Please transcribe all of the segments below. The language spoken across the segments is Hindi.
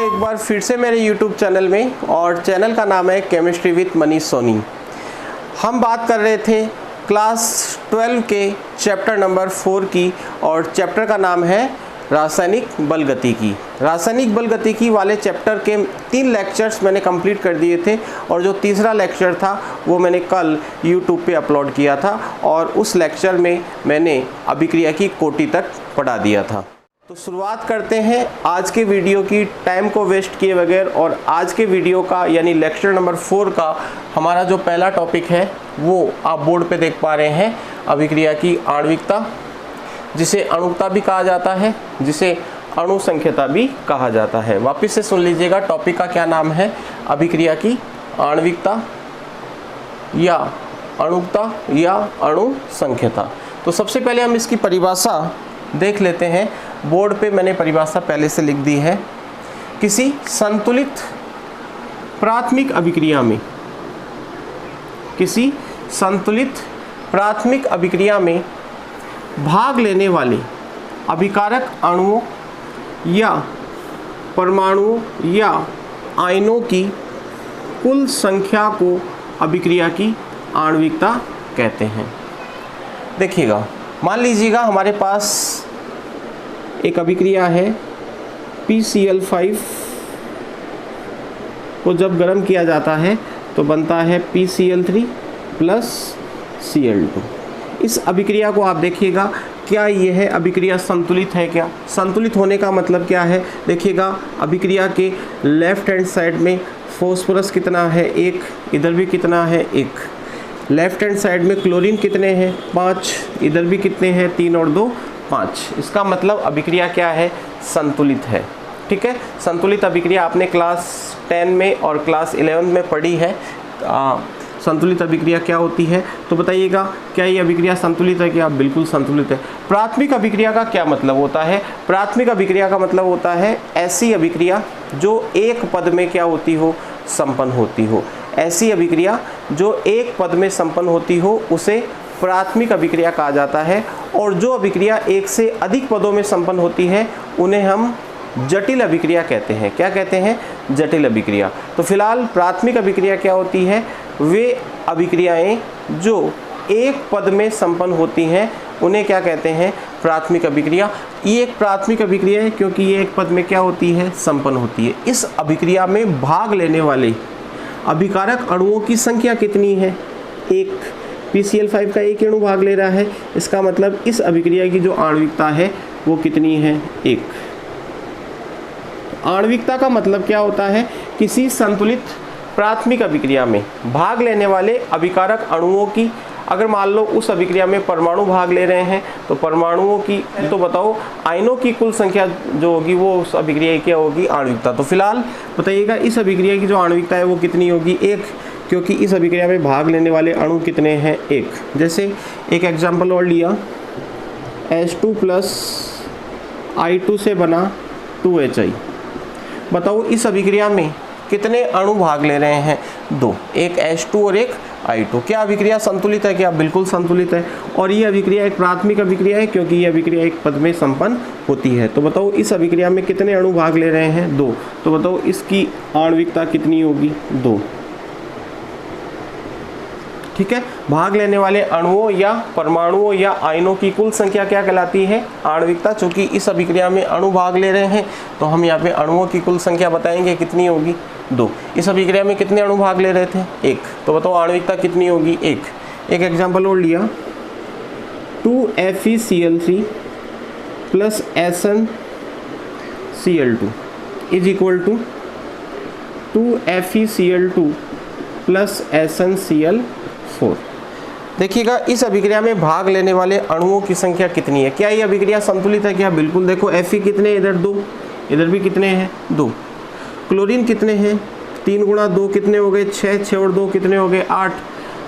एक बार फिर से मेरे YouTube चैनल में, और चैनल का नाम है केमिस्ट्री विद मनीष सोनी। हम बात कर रहे थे क्लास 12 के चैप्टर नंबर 4 की, और चैप्टर का नाम है रासायनिक बलगतिकी। रासायनिक बलगतिकी वाले चैप्टर के 3 लेक्चर्स मैंने कंप्लीट कर दिए थे, और जो तीसरा लेक्चर था वो मैंने कल YouTube पे अपलोड किया था, और उस लेक्चर में मैंने अभिक्रिया की कोटि तक पढ़ा दिया था। तो शुरुआत करते हैं आज के वीडियो की, टाइम को वेस्ट किए बगैर। और आज के वीडियो का यानी लेक्चर नंबर 4 का हमारा जो पहला टॉपिक है वो आप बोर्ड पे देख पा रहे हैं, अभिक्रिया की आणविकता, जिसे अणुकता भी कहा जाता है, जिसे अणु संख्यता भी कहा जाता है। वापस से सुन लीजिएगा, टॉपिक का क्या नाम है, अभिक्रिया की आणविकता या अणुकता या अणु संख्यता। तो सबसे पहले हम इसकी परिभाषा देख लेते हैं। बोर्ड पे मैंने परिभाषा पहले से लिख दी है। किसी संतुलित प्राथमिक अभिक्रिया में, किसी संतुलित प्राथमिक अभिक्रिया में भाग लेने वाले अभिकारक अणुओं या परमाणुओं या आयनों की कुल संख्या को अभिक्रिया की आणविकता कहते हैं। देखिएगा, मान लीजिएगा हमारे पास एक अभिक्रिया है PCl5 को जब गर्म किया जाता है तो बनता है PCl3 प्लस Cl2। इस अभिक्रिया को आप देखिएगा, क्या यह अभिक्रिया संतुलित है? क्या संतुलित होने का मतलब क्या है? देखिएगा, अभिक्रिया के लेफ्ट हैंड साइड में फॉस्फोरस कितना है? 1। इधर भी कितना है? 1। लेफ्ट हैंड साइड में क्लोरीन कितने हैं? 5। इधर भी कितने हैं? 3 और 2 5। इसका मतलब अभिक्रिया क्या है? संतुलित है। ठीक है, संतुलित अभिक्रिया आपने क्लास 10 में और क्लास 11 में पढ़ी है। संतुलित अभिक्रिया क्या होती है? तो बताइएगा, क्या ये अभिक्रिया संतुलित है? क्या बिल्कुल संतुलित है। प्राथमिक अभिक्रिया का क्या मतलब होता है? प्राथमिक अभिक्रिया का मतलब होता है ऐसी अभिक्रिया जो एक पद में क्या होती हो? संपन्न होती हो। ऐसी अभिक्रिया जो एक पद में संपन्न होती हो उसे प्राथमिक अभिक्रिया कहा जाता है, और जो अभिक्रिया एक से अधिक पदों में संपन्न होती है उन्हें हम जटिल अभिक्रिया कहते हैं। क्या कहते हैं? जटिल अभिक्रिया। तो फिलहाल प्राथमिक अभिक्रिया क्या होती है? वे अभिक्रियाएं जो एक पद में संपन्न होती हैं उन्हें क्या कहते हैं? प्राथमिक अभिक्रिया। ये एक प्राथमिक अभिक्रिया है क्योंकि ये एक पद में क्या होती है? संपन्न होती है। इस अभिक्रिया में भाग लेने वाले अभिकारक अणुओं की संख्या कितनी है? 1। PCl5 का एक अणु भाग ले रहा है, इसका मतलब इस अभिक्रिया की जो आणविकता है वो कितनी है? 1। आणविकता का मतलब क्या होता है? किसी संतुलित प्राथमिक अभिक्रिया में भाग लेने वाले अभिकारक अणुओं की, अगर मान लो उस अभिक्रिया में परमाणु भाग ले रहे हैं तो परमाणुओं की, तो बताओ आयनों की कुल संख्या जो होगी वो उस अभिक्रिया की क्या होगी? आणविकता। तो फिलहाल बताइएगा, इस अभिक्रिया की जो आणविकता है वो कितनी होगी? 1, क्योंकि इस अभिक्रिया में भाग लेने वाले अणु कितने हैं? 1। जैसे एक एग्जाम्पल और लिया, H2 प्लस I2 से बना 2HI। बताओ इस अभिक्रिया में कितने अणु भाग ले रहे हैं? 2। एक H2 और एक I2। क्या अभिक्रिया संतुलित है? क्या बिल्कुल संतुलित है। और ये अभिक्रिया एक प्राथमिक अभिक्रिया है क्योंकि ये अभिक्रिया एक पद में संपन्न होती है। तो बताओ इस अभिक्रिया में कितने अणु भाग ले रहे हैं? 2। तो बताओ इसकी आणविकता कितनी होगी? 2। ठीक है, भाग लेने वाले अणुओं या परमाणुओं या आयनों की कुल संख्या क्या कहलाती है? आणविकता। चूंकि इस अभिक्रिया में अणु भाग ले रहे हैं तो हम यहाँ पे अणुओं की कुल संख्या बताएंगे कितनी होगी? 2। इस अभिक्रिया में कितने अणु भाग ले रहे थे? 1। तो बताओ आणविकता कितनी होगी? 1। एक एग्जाम्पल और लिया, 2FeCl3 plus SnCl2 is equal to 2FeCl2 plus SnCl4। देखिएगा, इस अभिक्रिया में भाग लेने वाले अणुओं की संख्या कितनी है? क्या ये अभिक्रिया संतुलित है? क्या बिल्कुल। देखो Fe कितने, इधर 2, इधर भी कितने हैं? 2। क्लोरीन कितने हैं? 3 गुणा 2 कितने हो गए? 6। 6 और 2 कितने हो गए? 8।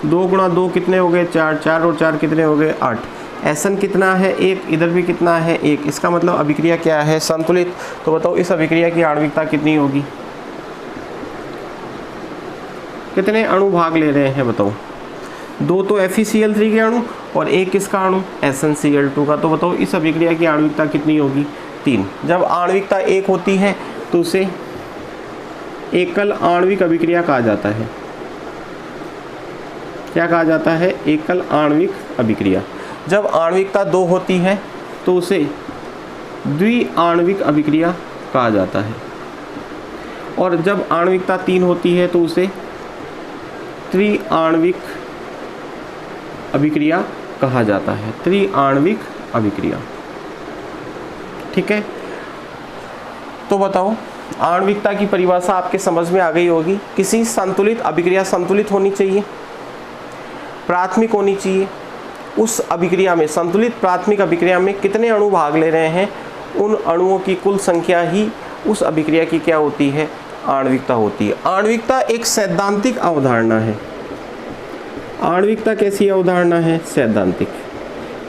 2 गुणा 2 कितने हो गए? 4। 4 और 4 कितने हो गए? 8। Sn कितना है? 1। इधर भी कितना है? 1। इसका मतलब अभिक्रिया क्या है? संतुलित। तो बताओ इस अभिक्रिया की आणविकता कितनी होगी? कितने अणु भाग ले रहे हैं? बताओ। 2 तो FeCl3 के अणु और 1 किसका अणु? SnCl2 का। तो बताओ इस अभिक्रिया की आणविकता कितनी होगी? 3। जब आणविकता 1 होती है तो उसे एकल आणविक अभिक्रिया कहा जाता है। क्या कहा जाता है? एकल आणविक अभिक्रिया। जब आणविकता 2 होती है तो उसे द्विआण्विक अभिक्रिया कहा जाता है, और जब आणविकता 3 होती है तो उसे त्रिआण्विक अभिक्रिया कहा जाता है। त्रिआण्विक अभिक्रिया, ठीक है। तो बताओ, आणविकता की परिभाषा आपके समझ में आ गई होगी। किसी संतुलित अभिक्रिया संतुलित होनी चाहिए, प्राथमिक होनी चाहिए। उस अभिक्रिया में, संतुलित प्राथमिक अभिक्रिया में कितने अणु भाग ले रहे हैं, उन अणुओं की कुल संख्या ही उस अभिक्रिया की क्या होती है? आणविकता होती है। आणविकता एक सैद्धांतिक अवधारणा है। आणविकता कैसी अवधारणा है? सैद्धांतिक,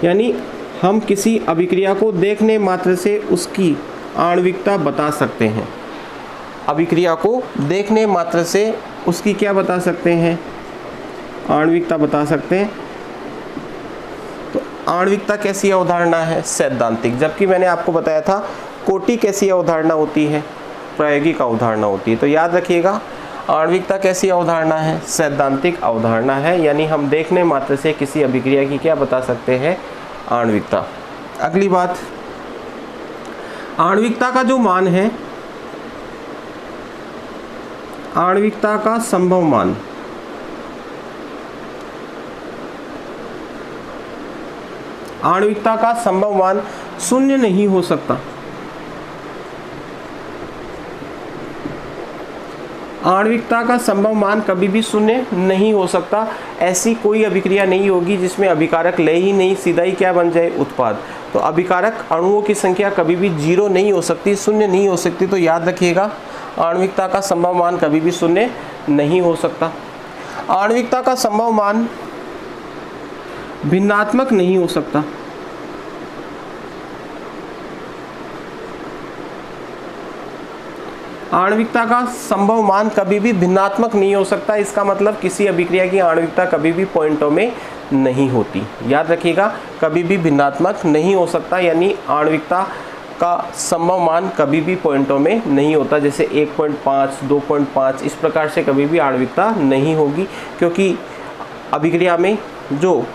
यानी हम किसी अभिक्रिया को देखने मात्र से उसकी आणविकता बता सकते हैं। अभिक्रिया को देखने मात्र से उसकी क्या बता सकते हैं? आणविकता बता सकते हैं। तो आणविकता कैसी अवधारणा है? सैद्धांतिक। जबकि मैंने आपको बताया था कोटि कैसी अवधारणा होती है? प्रायोगिक अवधारणा होती है। तो याद रखिएगा, आणविकता कैसी अवधारणा है? सैद्धांतिक अवधारणा है, यानी हम देखने मात्र से किसी अभिक्रिया की क्या बता सकते हैं? आणविकता। अगली बात, आणविकता का जो मान है, आणविकता का संभव मान, आणविकता का संभव मान शून्य नहीं हो सकता। आणविकता का संभव मान कभी भी शून्य नहीं हो सकता। ऐसी कोई अभिक्रिया नहीं होगी जिसमें अभिकारक लय ही नहीं, सीधा ही क्या बन जाए? उत्पाद। तो अभिकारक अणुओं की संख्या कभी भी 0 नहीं हो सकती, शून्य नहीं हो सकती। तो याद रखिएगा, आणविकता का संभव मान कभी भी शून्य नहीं हो सकता। आणविकता का संभव मान भिन्नात्मक नहीं हो सकता। आणविकता का संभव मान कभी भी भिन्नात्मक नहीं हो सकता। इसका मतलब किसी अभिक्रिया की आणविकता कभी भी पॉइंटों में नहीं होती। याद रखिएगा, कभी भी भिन्नात्मक नहीं हो सकता, यानी आणविकता का संभव मान कभी भी पॉइंटों में नहीं होता। जैसे 1.5, 2.5 इस प्रकार से कभी भी आणविकता नहीं होगी, क्योंकि अभिक्रिया में जो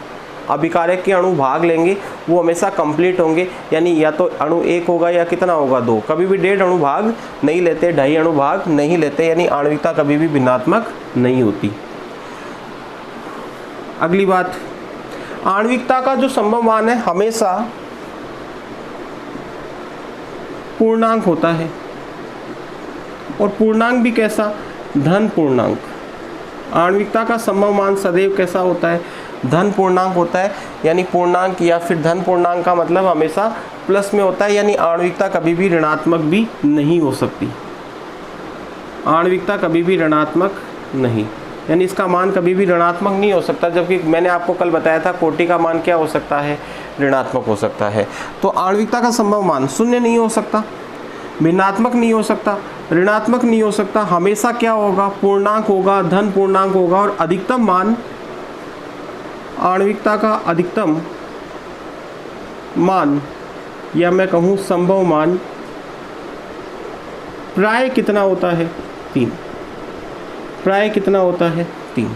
अभिकारक के अणु भाग लेंगे वो हमेशा कंप्लीट होंगे, यानी या तो अणु 1 होगा या कितना होगा? 2। कभी भी 1.5 अणु भाग नहीं लेते, 2.5 अणु भाग नहीं लेते, यानी आणविकता कभी भी भिन्नात्मक नहीं होती। अगली बात, आणविकता का जो संभव मान है हमेशा पूर्णांक होता है, और पूर्णांक भी कैसा? धन पूर्णांक। आणविकता का संभव मान सदैव कैसा होता है? धन पूर्णांक होता है, यानी पूर्णांक या फिर धन पूर्णांक का मतलब हमेशा प्लस में होता है, यानी आणविकता कभी भी ऋणात्मक भी नहीं हो सकती। आणविकता कभी भी ऋणात्मक नहीं, यानी इसका मान कभी भी ऋणात्मक नहीं हो सकता। जबकि मैंने आपको कल बताया था कोटि का मान क्या हो सकता है? ऋणात्मक हो सकता है। तो आणविकता का संभव मान शून्य नहीं हो सकता, भिन्नात्मक नहीं हो सकता, ऋणात्मक नहीं हो सकता, हमेशा क्या होगा? पूर्णांक होगा, धन पूर्णांक होगा। और अधिकतम मान, आणविकता का अधिकतम मान या मैं कहूँ संभव मान प्राय कितना होता है? 3। प्राय कितना होता है? 3।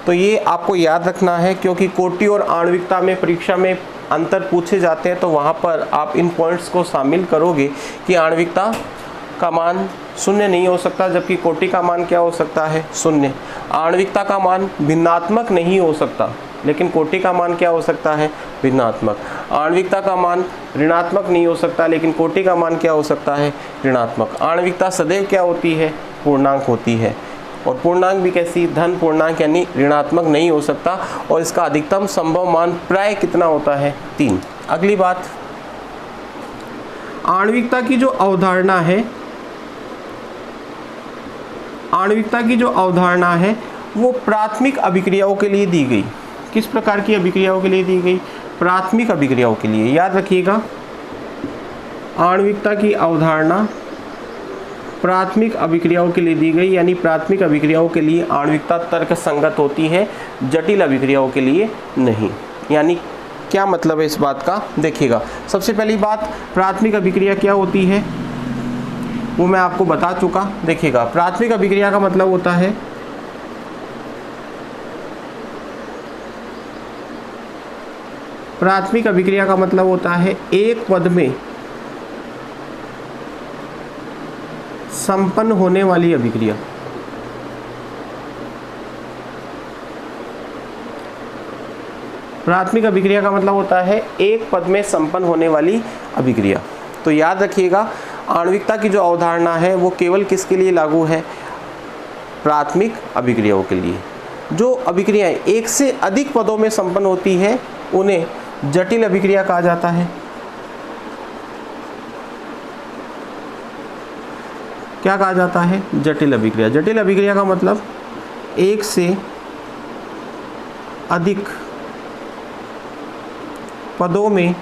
तो ये आपको याद रखना है, क्योंकि कोटि और आणविकता में परीक्षा में अंतर पूछे जाते हैं, तो वहाँ पर आप इन पॉइंट्स को शामिल करोगे कि आणविकता का मान शून्य नहीं हो सकता, जबकि कोटि का मान क्या हो सकता है? शून्य। आणविकता का मान भिन्नात्मक नहीं हो सकता, लेकिन कोटि का मान क्या हो सकता है? भिन्नात्मक। आणविकता का मान ऋणात्मक नहीं हो सकता, लेकिन कोटि का मान क्या हो सकता है? ऋणात्मक। आणविकता सदैव क्या होती है? पूर्णांक होती है, और पूर्णांक भी कैसी? धन पूर्णांक, यानी ऋणात्मक नहीं हो सकता। और इसका अधिकतम संभव मान प्राय कितना होता है? 3। अगली बात, आणविकता की जो अवधारणा है, आणविकता की जो अवधारणा है वो प्राथमिक अभिक्रियाओं के लिए दी गई। किस प्रकार की अभिक्रियाओं के लिए दी गई? प्राथमिक अभिक्रियाओं के लिए। याद रखिएगा, आणविकता की अवधारणा प्राथमिक अभिक्रियाओं के लिए दी गई, यानी प्राथमिक अभिक्रियाओं के लिए आणविकता तर्क संगत होती है, जटिल अभिक्रियाओं के लिए नहीं। यानी क्या मतलब है इस बात का? देखिएगा, सबसे पहली बात, प्राथमिक अभिक्रिया क्या होती है? वो मैं आपको बता चुका। देखिएगा, प्राथमिक अभिक्रिया का मतलब होता है एक पद में संपन्न होने वाली अभिक्रिया। प्राथमिक अभिक्रिया का मतलब होता है एक पद में संपन्न होने वाली अभिक्रिया। तो याद रखिएगा, आणविकता की जो अवधारणा है वो केवल किसके लिए लागू है? प्राथमिक अभिक्रियाओं के लिए। जो अभिक्रियाएं एक से अधिक पदों में संपन्न होती है उन्हें जटिल अभिक्रिया कहा जाता है। क्या कहा जाता है? जटिल अभिक्रिया। जटिल अभिक्रिया का मतलब एक से अधिक पदों में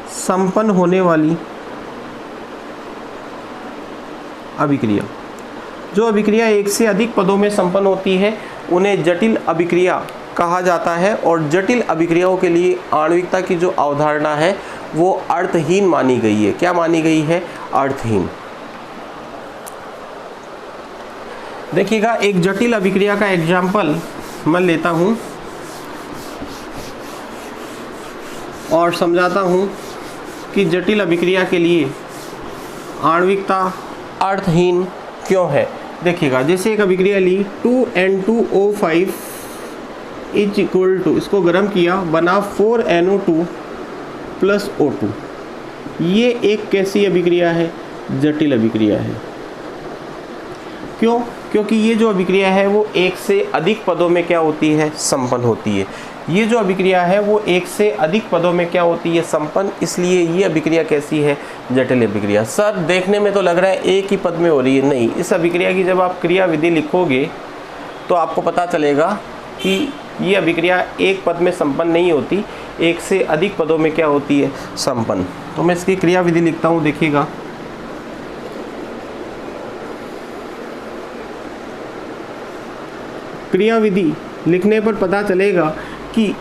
संपन्न होने वाली अभिक्रिया। जो अभिक्रिया एक से अधिक पदों में संपन्न होती है उन्हें जटिल अभिक्रिया कहा जाता है। और जटिल अभिक्रियाओं के लिए आणविकता की जो अवधारणा है वो अर्थहीन मानी गई है। क्या मानी गई है? अर्थहीन। देखिएगा, एक जटिल अभिक्रिया का एग्जाम्पल मैं लेता हूं और समझाता हूं कि जटिल अभिक्रिया के लिए आणविकता अर्थहीन क्यों है। देखिएगा, जैसे एक अभिक्रिया ली 2N2O5 इज इक्वल टू, इसको गर्म किया, बना 4NO2 प्लस O2। ये एक कैसी अभिक्रिया है? जटिल अभिक्रिया है। क्यों? क्योंकि ये जो अभिक्रिया है वो एक से अधिक पदों में क्या होती है? संपन्न होती है। ये जो अभिक्रिया है वो एक से अधिक पदों में क्या होती है? संपन्न। इसलिए ये अभिक्रिया कैसी है? जटिल अभिक्रिया। सर देखने में तो लग रहा है एक ही पद में हो रही है। नहीं, इस अभिक्रिया की जब आप क्रियाविधि लिखोगे तो आपको पता चलेगा कि ये अभिक्रिया एक पद में संपन्न नहीं होती, एक से अधिक पदों में क्या होती है? संपन्न। तो मैं इसकी क्रियाविधि लिखता हूँ। देखिएगा, क्रियाविधि लिखने पर पता चलेगा कि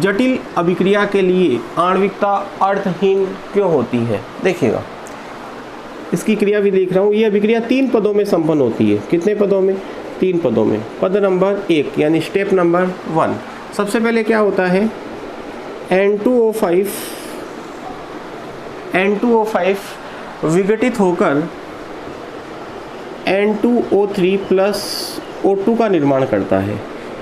जटिल अभिक्रिया के लिए आणविकता अर्थहीन क्यों होती है। देखिएगा, इसकी क्रियाविधि लिख रहा हूँ। ये अभिक्रिया 3 पदों में संपन्न होती है। कितने पदों में? 3 पदों में। पद नंबर 1 यानी स्टेप नंबर 1। सबसे पहले क्या होता है? N2O5 विघटित होकर N2O3 प्लस O2 का निर्माण करता है।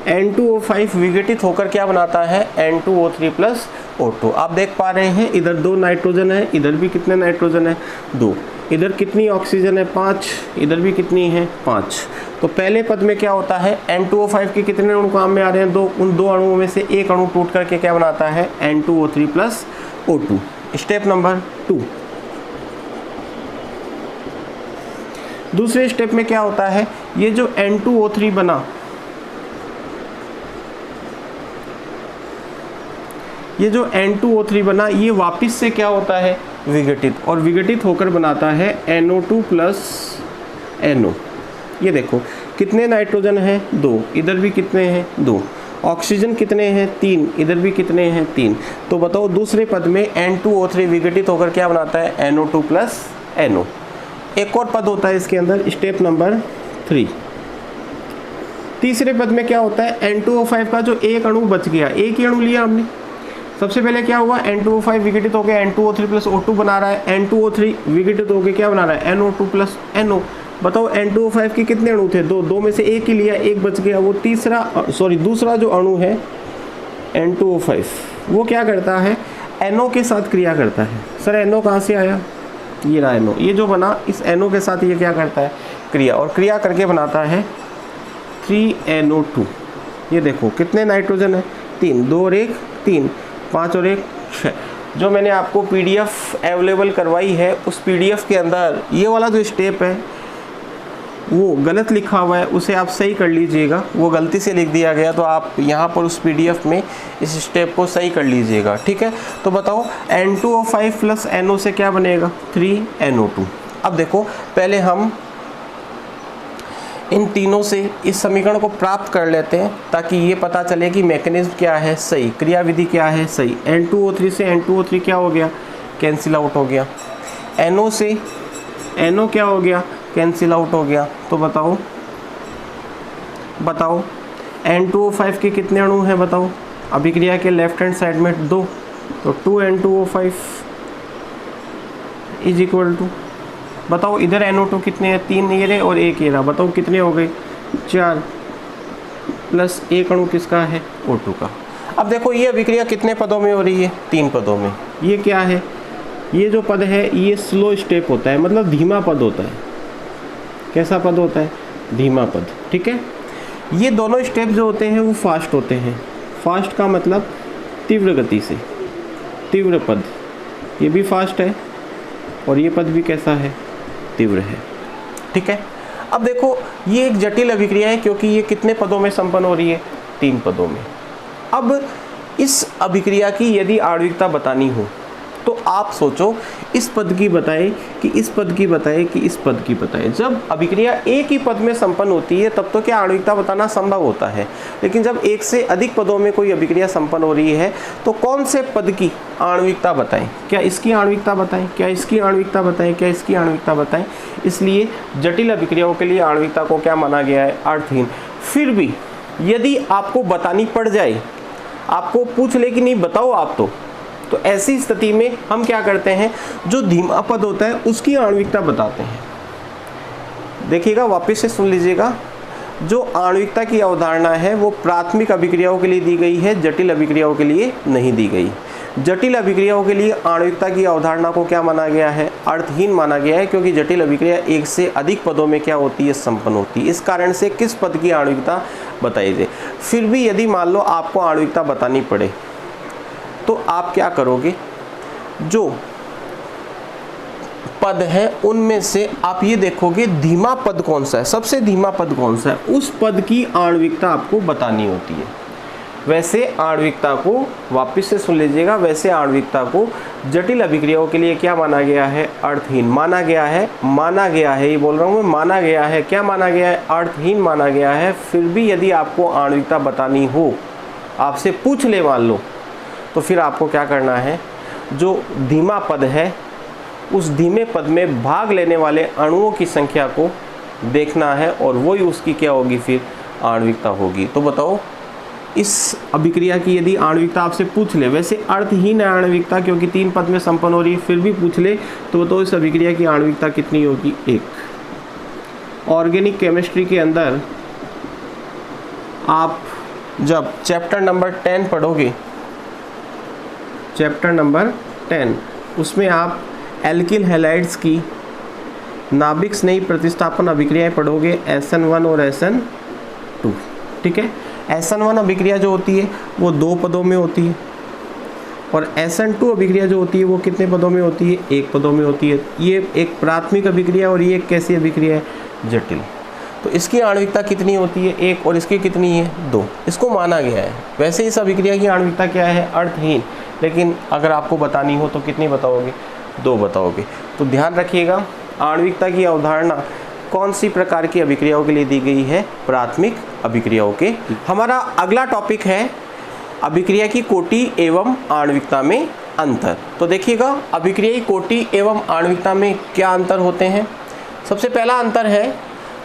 N2O5 विघटित होकर क्या बनाता है? N2O3 plus O2। आप देख पा रहे हैं इधर 2 नाइट्रोजन है, इधर भी कितने नाइट्रोजन है? 2। इधर कितनी ऑक्सीजन है? 5। इधर भी कितनी है? 5। तो पहले पद में क्या होता है? N2O5 के कितने अणु काम में आ रहे हैं? 2। उन 2 अणुओं में से एक अणु टूट करके क्या बनाता है? N2O3 plus O2। Step number 2। दूसरे स्टेप में क्या होता है? ये जो N2O3 बना, ये वापस से क्या होता है? विघटित। और विघटित होकर बनाता है NO2 प्लस NO। ये देखो कितने नाइट्रोजन हैं? 2। इधर भी कितने हैं? 2। ऑक्सीजन कितने हैं? 3। इधर भी कितने हैं? 3। तो बताओ दूसरे पद में N2O3 विघटित होकर क्या बनाता है? NO2 plus NO। एक और पद होता है इसके अंदर, स्टेप नंबर 3। तीसरे पद में क्या होता है? N2O5 का जो एक अणु बच गया, एक ही अणु लिया हमने। सबसे पहले क्या हुआ? N2O5 विघटित होकर N2O3 प्लस O2 बना रहा है। N2O3 विघटित होकर क्या बना रहा है? NO2 plus NO। बताओ N2O5 के कितने अणु थे? 2। 2 में से एक ही लिया, एक बच गया। वो दूसरा जो अणु है N2O5 वो क्या करता है? NO के साथ क्रिया करता है। सर NO कहाँ से आया? ये रहा NO। ये जो बना, इस NO के साथ ये क्या करता है? क्रिया। और क्रिया करके बनाता है 3NO2। ये देखो कितने नाइट्रोजन है? 3। 2 और 1 3, 5 और 1 6। जो मैंने आपको PDF अवेलेबल करवाई है उस PDF के अंदर ये वाला जो स्टेप है वो गलत लिखा हुआ है, उसे आप सही कर लीजिएगा। वो गलती से लिख दिया गया, तो आप यहाँ पर उस PDF में इस स्टेप को सही कर लीजिएगा। ठीक है, तो बताओ N2O5 प्लस NO से क्या बनेगा? 3NO2। अब देखो, पहले हम इन तीनों से इस समीकरण को प्राप्त कर लेते हैं ताकि ये पता चले कि मैकेनिज्म क्या है सही, क्रियाविधि क्या है सही। N2O3 से N2O3 क्या हो गया? कैंसिल आउट हो गया। NO से NO क्या हो गया, कैंसिल आउट हो गया। तो बताओ N2O5 के कितने अणु हैं बताओ, अभिक्रिया के लेफ्ट हैंड साइड में 2, तो 2N2O5 इज इक्वल टू, बताओ इधर NO2 कितने हैं, 3 ये रहे और 1 ये रहा, बताओ कितने हो गए, 4, प्लस 1 अणु किसका है, O2 का। अब देखो ये अभिक्रिया कितने पदों में हो रही है, 3 पदों में। ये क्या है, ये जो पद है ये स्लो स्टेप होता है, मतलब धीमा पद होता है। कैसा पद होता है, धीमा पद, ठीक है। ये दोनों स्टेप जो होते हैं वो फास्ट होते हैं। फास्ट का मतलब तीव्र गति से, तीव्र पद, ये भी फास्ट है और ये पद भी कैसा है, तीव्र है, ठीक है। अब देखो ये एक जटिल अभिक्रिया है क्योंकि ये कितने पदों में संपन्न हो रही है, 3 पदों में। अब इस अभिक्रिया की यदि आणविकता बतानी हो तो आप सोचो, इस पद की बताए कि इस पद की बताए कि इस पद की बताए। जब अभिक्रिया एक ही पद में संपन्न होती है तब तो क्या आणविकता बताना संभव होता है, लेकिन जब एक से अधिक पदों में कोई अभिक्रिया संपन्न हो रही है तो कौन से पद की आणविकता बताएं, क्या इसकी आणविकता बताएं, क्या इसकी आणविकता बताएं, क्या इसकी आणविकता बताएं। इसलिए जटिल अभिक्रियाओं के लिए आणविकता को क्या माना गया है, अर्थहीन। फिर भी यदि आपको बतानी पड़ जाए, आपको पूछ ले कि नहीं बताओ आप, तो ऐसी स्थिति में हम क्या करते हैं, जो धीमा पद होता है उसकी आणविकता बताते हैं। देखिएगा, वापस से सुन लीजिएगा, जो आणविकता की अवधारणा है वो प्राथमिक अभिक्रियाओं के लिए दी गई है, जटिल अभिक्रियाओं के लिए नहीं दी गई। जटिल अभिक्रियाओं के लिए आणविकता की अवधारणा को क्या माना गया है, अर्थहीन माना गया है, क्योंकि जटिल अभिक्रिया एक से अधिक पदों में क्या होती है, संपन्न होती है। इस कारण से किस पद की आणविकता बताई जाए। फिर भी यदि मान लो आपको आणविकता बतानी पड़े तो आप क्या करोगे, जो पद है उनमें से आप ये देखोगे धीमा पद कौन सा है, सबसे धीमा पद कौन सा है, उस पद की आणविकता आपको बतानी होती है। वैसे आणविकता को, वापस से सुन लीजिएगा, वैसे आणविकता को जटिल अभिक्रियाओं के लिए क्या माना गया है, अर्थहीन माना गया है। ये बोल रहा हूँ मैं, माना गया है। क्या माना गया है, अर्थहीन माना गया है। फिर भी यदि आपको आणविकता बतानी हो, आपसे पूछ ले मान लो, तो फिर आपको क्या करना है, जो धीमा पद है उस धीमे पद में भाग लेने वाले अणुओं की संख्या को देखना है और वही उसकी क्या होगी, फिर आणविकता होगी। तो बताओ, इस अभिक्रिया की यदि आणविकता आपसे पूछ ले, वैसे अर्थहीन है आणविकता क्योंकि 3 पद में संपन्न हो रही है, फिर भी पूछ ले तो बताओ इस अभिक्रिया की आणविकता कितनी होगी, 1। ऑर्गेनिक केमिस्ट्री के अंदर आप जब चैप्टर नंबर 10 पढ़ोगे, चैप्टर नंबर 10, उसमें आप एल्किल हैलाइड्स की नाभिक स्नेही प्रतिस्थापन अभिक्रियाएं पढ़ोगे, SN1 और SN2, ठीक है। SN1 अभिक्रिया जो होती है वो 2 पदों में होती है और SN2 अभिक्रिया जो होती है वो कितने पदों में होती है, 1 पदों में होती है। ये एक प्राथमिक अभिक्रिया और ये एक कैसी अभिक्रिया है, जटिल। तो इसकी आणविकता कितनी होती है, 1, और इसकी कितनी है, 2। इसको माना गया है। वैसे इस अभिक्रिया की आणविकता क्या है, अर्थहीन, लेकिन अगर आपको बतानी हो तो कितनी बताओगे, 2 बताओगे। तो ध्यान रखिएगा, आणविकता की अवधारणा कौन सी प्रकार की अभिक्रियाओं के लिए दी गई है, प्राथमिक अभिक्रियाओं के। हमारा अगला टॉपिक है अभिक्रिया की कोटि एवं आणविकता में अंतर। तो देखिएगा, अभिक्रिया की कोटि एवं आणविकता में क्या अंतर होते हैं। सबसे पहला अंतर है,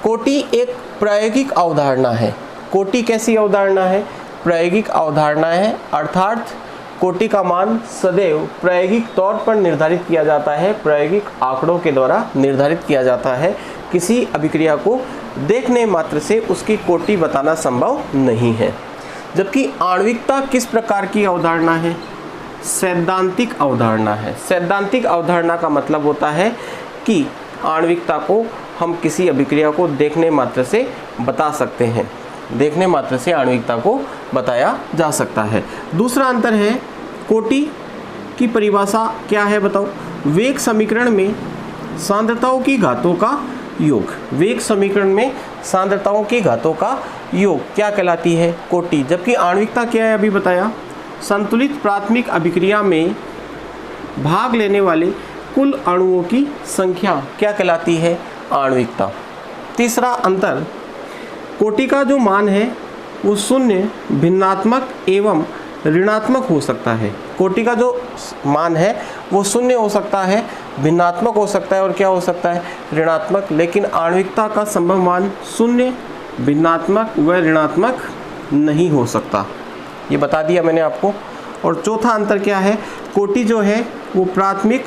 कोटि एक प्रायोगिक अवधारणा है। कोटि कैसी अवधारणा है, प्रायोगिक अवधारणा है, अर्थात कोटि का मान सदैव प्रायोगिक तौर पर निर्धारित किया जाता है, प्रायोगिक आंकड़ों के द्वारा निर्धारित किया जाता है। किसी अभिक्रिया को देखने मात्र से उसकी कोटि बताना संभव नहीं है। जबकि आणविकता किस प्रकार की अवधारणा है, सैद्धांतिक अवधारणा है। सैद्धांतिक अवधारणा का मतलब होता है कि आणविकता को हम किसी अभिक्रिया को देखने मात्र से बता सकते हैं, देखने मात्र से आणविकता को बताया जा सकता है। दूसरा अंतर है, कोटि की परिभाषा क्या है बताओ, वेग समीकरण में सांद्रताओं की घातों का योग। वेग समीकरण में सांद्रताओं की घातों का योग क्या कहलाती है, कोटि। जबकि आणविकता क्या है, अभी बताया, संतुलित प्राथमिक अभिक्रिया में भाग लेने वाले कुल अणुओं की संख्या क्या कहलाती है, आणविकता। तीसरा अंतर, कोटि का जो मान है वो शून्य, भिन्नात्मक एवं ऋणात्मक हो सकता है। कोटि का जो मान है वो शून्य हो सकता है, भिन्नात्मक हो सकता है और क्या हो सकता है, ऋणात्मक। लेकिन आणविकता का संभव मान शून्य, भिन्नात्मक व ऋणात्मक नहीं हो सकता, ये बता दिया मैंने आपको। और चौथा अंतर क्या है, कोटि जो है वो प्राथमिक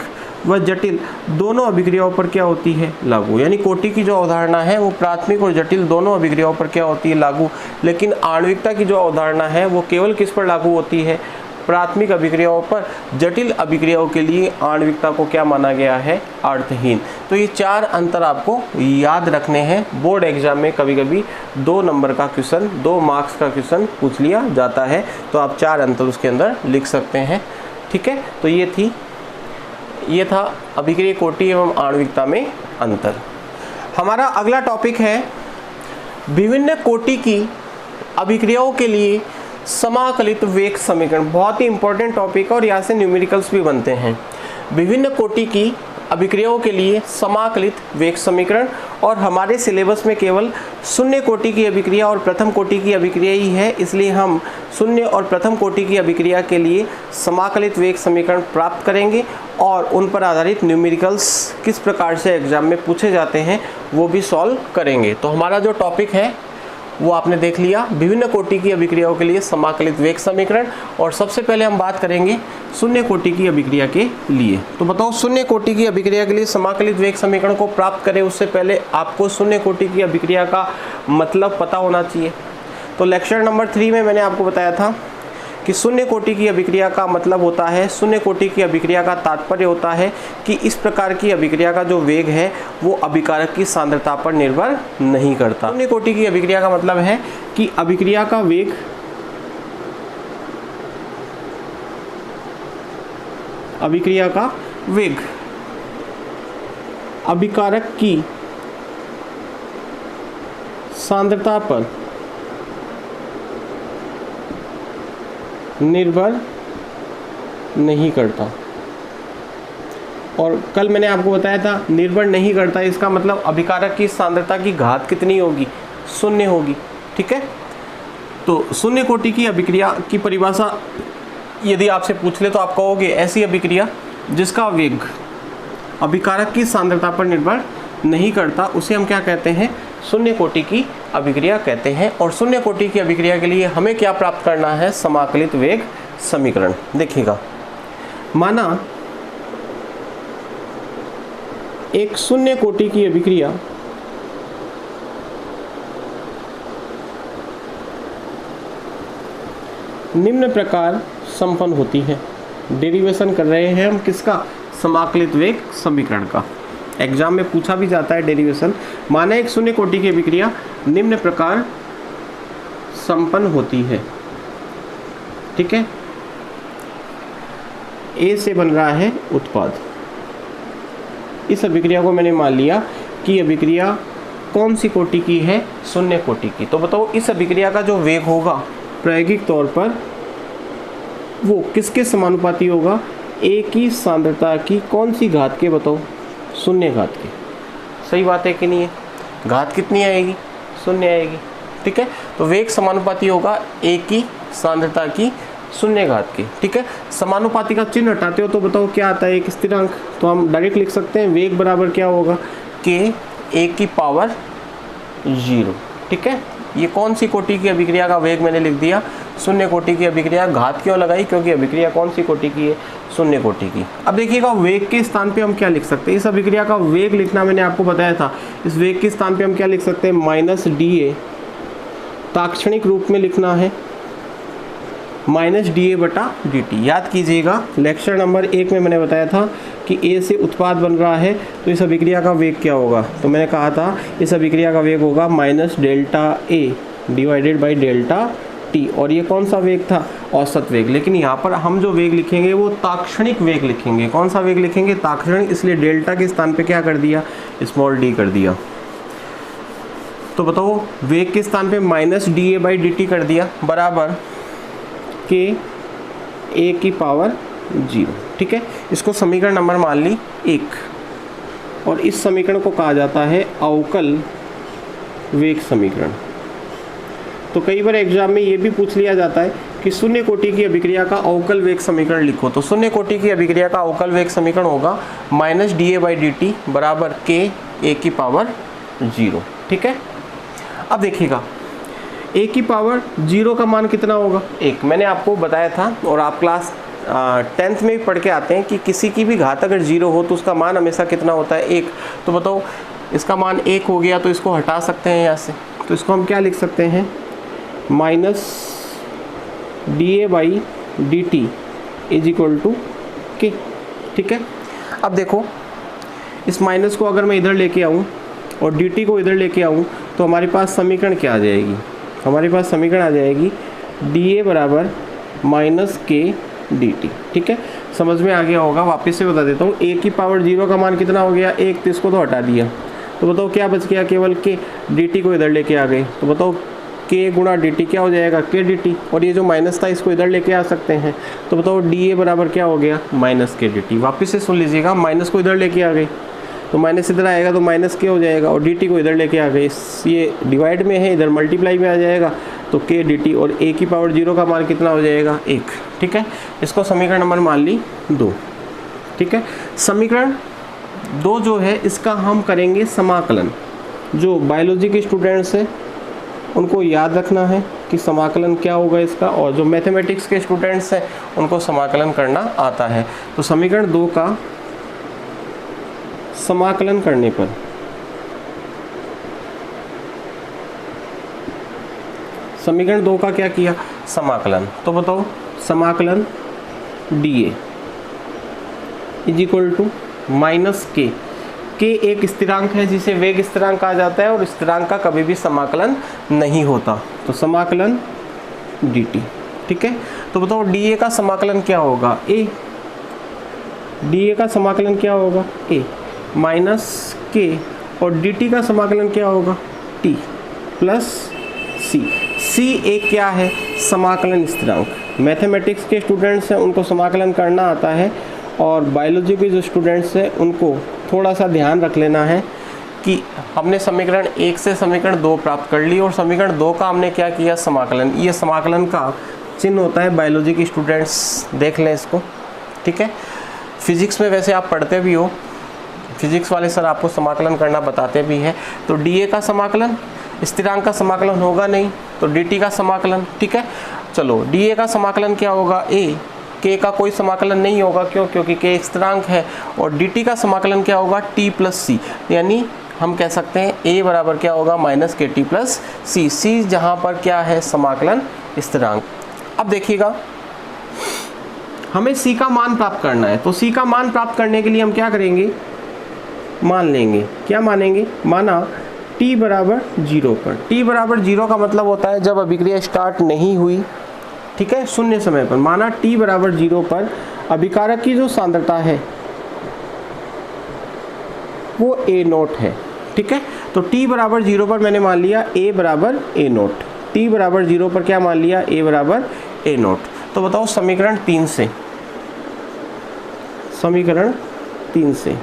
व जटिल दोनों अभिक्रियाओं पर क्या होती है, लागू। यानी कोटि की जो अवधारणा है वो प्राथमिक और जटिल दोनों अभिक्रियाओं पर क्या होती है, लागू। लेकिन आणविकता की जो अवधारणा है वो केवल किस पर लागू होती है, प्राथमिक अभिक्रियाओं पर। जटिल अभिक्रियाओं के लिए आणविकता को क्या माना गया है, अर्थहीन। तो ये 4 अंतर आपको याद रखने हैं। बोर्ड एग्जाम में कभी कभी 2 नंबर का क्वेश्चन, 2 मार्क्स का क्वेश्चन पूछ लिया जाता है, तो आप 4 अंतर उसके अंदर लिख सकते हैं। ठीक है, तो ये था अभिक्रिया कोटि एवं आणविकता में अंतर। हमारा अगला टॉपिक है विभिन्न कोटि की अभिक्रियाओं के लिए समाकलित वेग समीकरण। बहुत ही इंपॉर्टेंट टॉपिक है और यहाँ से न्यूमेरिकल्स भी बनते हैं। विभिन्न कोटि की अभिक्रियाओं के लिए समाकलित वेग समीकरण, और हमारे सिलेबस में केवल शून्य कोटि की अभिक्रिया और प्रथम कोटि की अभिक्रिया ही है, इसलिए हम शून्य और प्रथम कोटि की अभिक्रिया के लिए समाकलित वेग समीकरण प्राप्त करेंगे और उन पर आधारित न्यूमेरिकल्स किस प्रकार से एग्जाम में पूछे जाते हैं वो भी सॉल्व करेंगे। तो हमारा जो टॉपिक है वो आपने देख लिया, विभिन्न कोटि की अभिक्रियाओं के लिए समाकलित वेग समीकरण। और सबसे पहले हम बात करेंगे शून्य कोटि की अभिक्रिया के लिए। तो बताओ, शून्य कोटि की अभिक्रिया के लिए समाकलित वेग समीकरण को प्राप्त करें उससे पहले आपको शून्य कोटि की अभिक्रिया का मतलब पता होना चाहिए। तो लेक्चर नंबर 3 में मैंने आपको बताया था कि शून्य कोटि की अभिक्रिया का मतलब होता है, शून्य कोटि की अभिक्रिया का तात्पर्य होता है कि इस प्रकार की अभिक्रिया का जो वेग है वो अभिकारक की सांद्रता पर निर्भर नहीं करता। शून्य कोटि की अभिक्रिया का मतलब है कि अभिक्रिया का वेग अभिकारक की सांद्रता पर निर्भर नहीं करता। और कल मैंने आपको बताया था निर्भर नहीं करता, इसका मतलब अभिकारक की सांद्रता की घात कितनी होगी, शून्य होगी। ठीक है, तो शून्य कोटि की अभिक्रिया की परिभाषा यदि आपसे पूछ ले तो आप कहोगे ऐसी अभिक्रिया जिसका वेग अभिकारक की सांद्रता पर निर्भर नहीं करता, उसे हम क्या कहते हैं, शून्य कोटि की अभिक्रिया कहते हैं। और शून्य कोटि की अभिक्रिया के लिए हमें क्या प्राप्त करना है, समाकलित वेग समीकरण। देखिएगा, माना एक शून्य कोटि की अभिक्रिया निम्न प्रकार संपन्न होती है। डेरिवेशन कर रहे हैं हम किसका, समाकलित वेग समीकरण का। एग्जाम में पूछा भी जाता है डेरिवेशन। माना एक शून्य कोटि की अभिक्रिया निम्न प्रकार संपन्न होती है। ठीक है, ए से बन रहा है उत्पाद। इस अभिक्रिया को मैंने मान लिया कि अभिक्रिया कौन सी कोटि की है, शून्य कोटि की। तो बताओ, इस अभिक्रिया का जो वेग होगा प्रायोगिक तौर पर वो किसके समानुपाती होगा, ए की सांद्रता की कौन सी घात के, बताओ, शून्य घात के। सही बात है कि नहीं है, घात कितनी आएगी, शून्य आएगी। ठीक है, तो वेग समानुपाती होगा ए की सांद्रता की शून्य घात की। ठीक है, समानुपाती का चिन्ह हटाते हो तो बताओ क्या आता है, एक स्थिरांक। तो हम डायरेक्ट लिख सकते हैं वेग बराबर क्या होगा, के ए की पावर 0। ठीक है, ये कौन सी कोटि की अभिक्रिया का वेग मैंने लिख दिया, शून्य कोटि की अभिक्रिया। घात क्यों लगाई, क्योंकि अभिक्रिया कौन सी कोटि की है, शून्य कोटि की। अब देखिएगा, वेग के स्थान पे हम क्या लिख सकते हैं, इस अभिक्रिया का वेग लिखना मैंने आपको बताया था। इस वेग के स्थान पे हम क्या लिख सकते हैं, -dA, ताक्षणिक रूप में लिखना है -dA/dt। याद कीजिएगा, लेक्चर नंबर 1 में मैंने बताया था कि A से उत्पाद बन रहा है तो इस अभिक्रिया का वेग क्या होगा। तो मैंने कहा था इस अभिक्रिया का वेग होगा -ΔA / ΔT। और ये कौन सा वेग था, औसत वेग। लेकिन यहाँ पर हम जो वेग लिखेंगे वो ताक्षणिक वेग लिखेंगे। कौन सा वेग लिखेंगे, ताक्षणिक, इसलिए डेल्टा के स्थान पे क्या कर दिया, d कर दिया। तो बताओ, वेग के स्थान पे -dA/dt कर दिया, बराबर के ए की पावर 0। ठीक है, इसको समीकरण नंबर मान ली 1। और इस समीकरण को कहा जाता है अवकल वेग समीकरण। तो कई बार एग्जाम में ये भी पूछ लिया जाता है कि शून्य कोटि की अभिक्रिया का अवकल वेग समीकरण लिखो। तो शून्य कोटि की अभिक्रिया का अवकल वेग समीकरण होगा -dA/dt बराबर k a की पावर 0। ठीक है, अब देखिएगा a की पावर 0 का मान कितना होगा 1। मैंने आपको बताया था और आप क्लास 10th में भी पढ़ के आते हैं कि किसी की भी घात अगर 0 हो तो उसका मान हमेशा कितना होता है 1। तो बताओ इसका मान 1 हो गया तो इसको हटा सकते हैं यहाँ से। तो इसको हम क्या लिख सकते हैं -dA/dt = k। ठीक है, अब देखो इस माइनस को अगर मैं इधर लेके आऊँ और dt को इधर लेके आऊँ तो हमारे पास समीकरण क्या आ जाएगी, हमारे पास समीकरण आ जाएगी dA बराबर -k dt। ठीक है, समझ में आ गया होगा। वापस से बता देता हूँ, a की पावर 0 का मान कितना हो गया 1, तो इसको तो हटा दिया। तो बताओ क्या बच गया, केवल k। dt को इधर लेके आ गए तो बताओ k गुणा dt क्या हो जाएगा k dt, और ये जो माइनस था इसको इधर लेके आ सकते हैं। तो बताओ dA बराबर क्या हो गया -k dt। वापस से सुन लीजिएगा, माइनस को इधर लेके आ गए तो माइनस इधर आएगा तो -k हो जाएगा, और dt को इधर लेके आ गए, ये डिवाइड में है इधर मल्टीप्लाई में आ जाएगा तो k dt, और a की पावर 0 का मान कितना हो जाएगा 1। ठीक है, इसको समीकरण नंबर मान ली 2। ठीक है, समीकरण 2 जो है इसका हम करेंगे समाकलन। जो बायोलॉजी के स्टूडेंट्स हैं उनको याद रखना है कि समाकलन क्या होगा इसका, और जो मैथमेटिक्स के स्टूडेंट्स हैं उनको समाकलन करना आता है। तो समीकरण 2 का समाकलन करने पर समीकरण 2 का क्या किया समाकलन, तो बताओ समाकलन dA = -k। k एक स्थिरांक है जिसे वेग स्थिरांक कहा जाता है और स्थिरांक का कभी भी समाकलन नहीं होता। तो समाकलन dt। ठीक है, तो बताओ dA का समाकलन क्या होगा a, dA का समाकलन क्या होगा a -k, और dt का समाकलन क्या होगा t + c। c एक क्या है समाकलन स्थिरांक। मैथमेटिक्स के स्टूडेंट्स हैं उनको समाकलन करना आता है, और बायोलॉजी के जो स्टूडेंट्स हैं उनको थोड़ा सा ध्यान रख लेना है कि हमने समीकरण 1 से समीकरण 2 प्राप्त कर ली और समीकरण 2 का हमने क्या किया समाकलन। ये समाकलन का चिन्ह होता है बायोलॉजी के स्टूडेंट्स, देख लें इसको। ठीक है, फिजिक्स में वैसे आप पढ़ते भी हो, फिजिक्स वाले सर आपको समाकलन करना बताते भी हैं। तो dA का समाकलन, स्थिरांक का समाकलन होगा नहीं तो dt का समाकलन। ठीक है, चलो dA का समाकलन क्या होगा a, k का कोई समाकलन नहीं होगा, क्यों, क्योंकि k एक स्थिरांक है, और dt का समाकलन क्या होगा t + c, यानी हम कह सकते हैं a बराबर क्या होगा -kt + c। c जहाँ पर क्या है समाकलन स्थिरांक। अब देखिएगा हमें c का मान प्राप्त करना है, तो c का मान प्राप्त करने के लिए हम क्या करेंगे, मान लेंगे, क्या मानेंगे, माना t बराबर 0 पर। t बराबर 0 का मतलब होता है जब अभिक्रिया स्टार्ट नहीं हुई। ठीक है, शून्य समय पर, माना t बराबर 0 पर अभिकारक की जो सांद्रता है वो a0 है। ठीक है, तो t बराबर 0 पर मैंने मान लिया a बराबर a0। t बराबर 0 पर क्या मान लिया a बराबर a0। तो बताओ समीकरण 3 से, समीकरण 3 से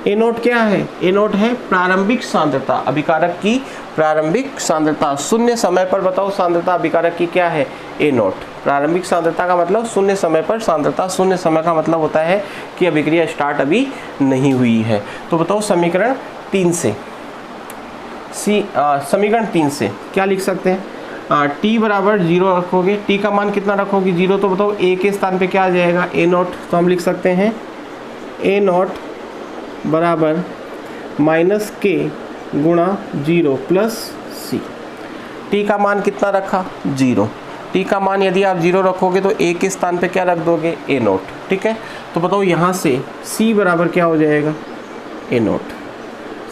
a0 क्या है, a0 है प्रारंभिक सांद्रता, अभिकारक की प्रारंभिक सांद्रता। शून्य समय पर बताओ सांद्रता अभिकारक की क्या है a0। प्रारंभिक सांद्रता का मतलब शून्य समय पर सांद्रता, शून्य समय का मतलब होता है कि अभिक्रिया स्टार्ट अभी नहीं हुई है। तो बताओ समीकरण 3 से समीकरण 3 से क्या लिख सकते हैं, t बराबर 0 रखोगे, t का मान कितना रखोगे 0, तो बताओ a के स्थान पे क्या आ जाएगा a0। तो हम लिख सकते हैं a0 बराबर -k गुणा 0 + c। t का मान कितना रखा 0, t का मान यदि आप 0 रखोगे तो a के स्थान पे क्या रख दोगे a0। ठीक है, तो बताओ यहाँ से c बराबर क्या हो जाएगा a0।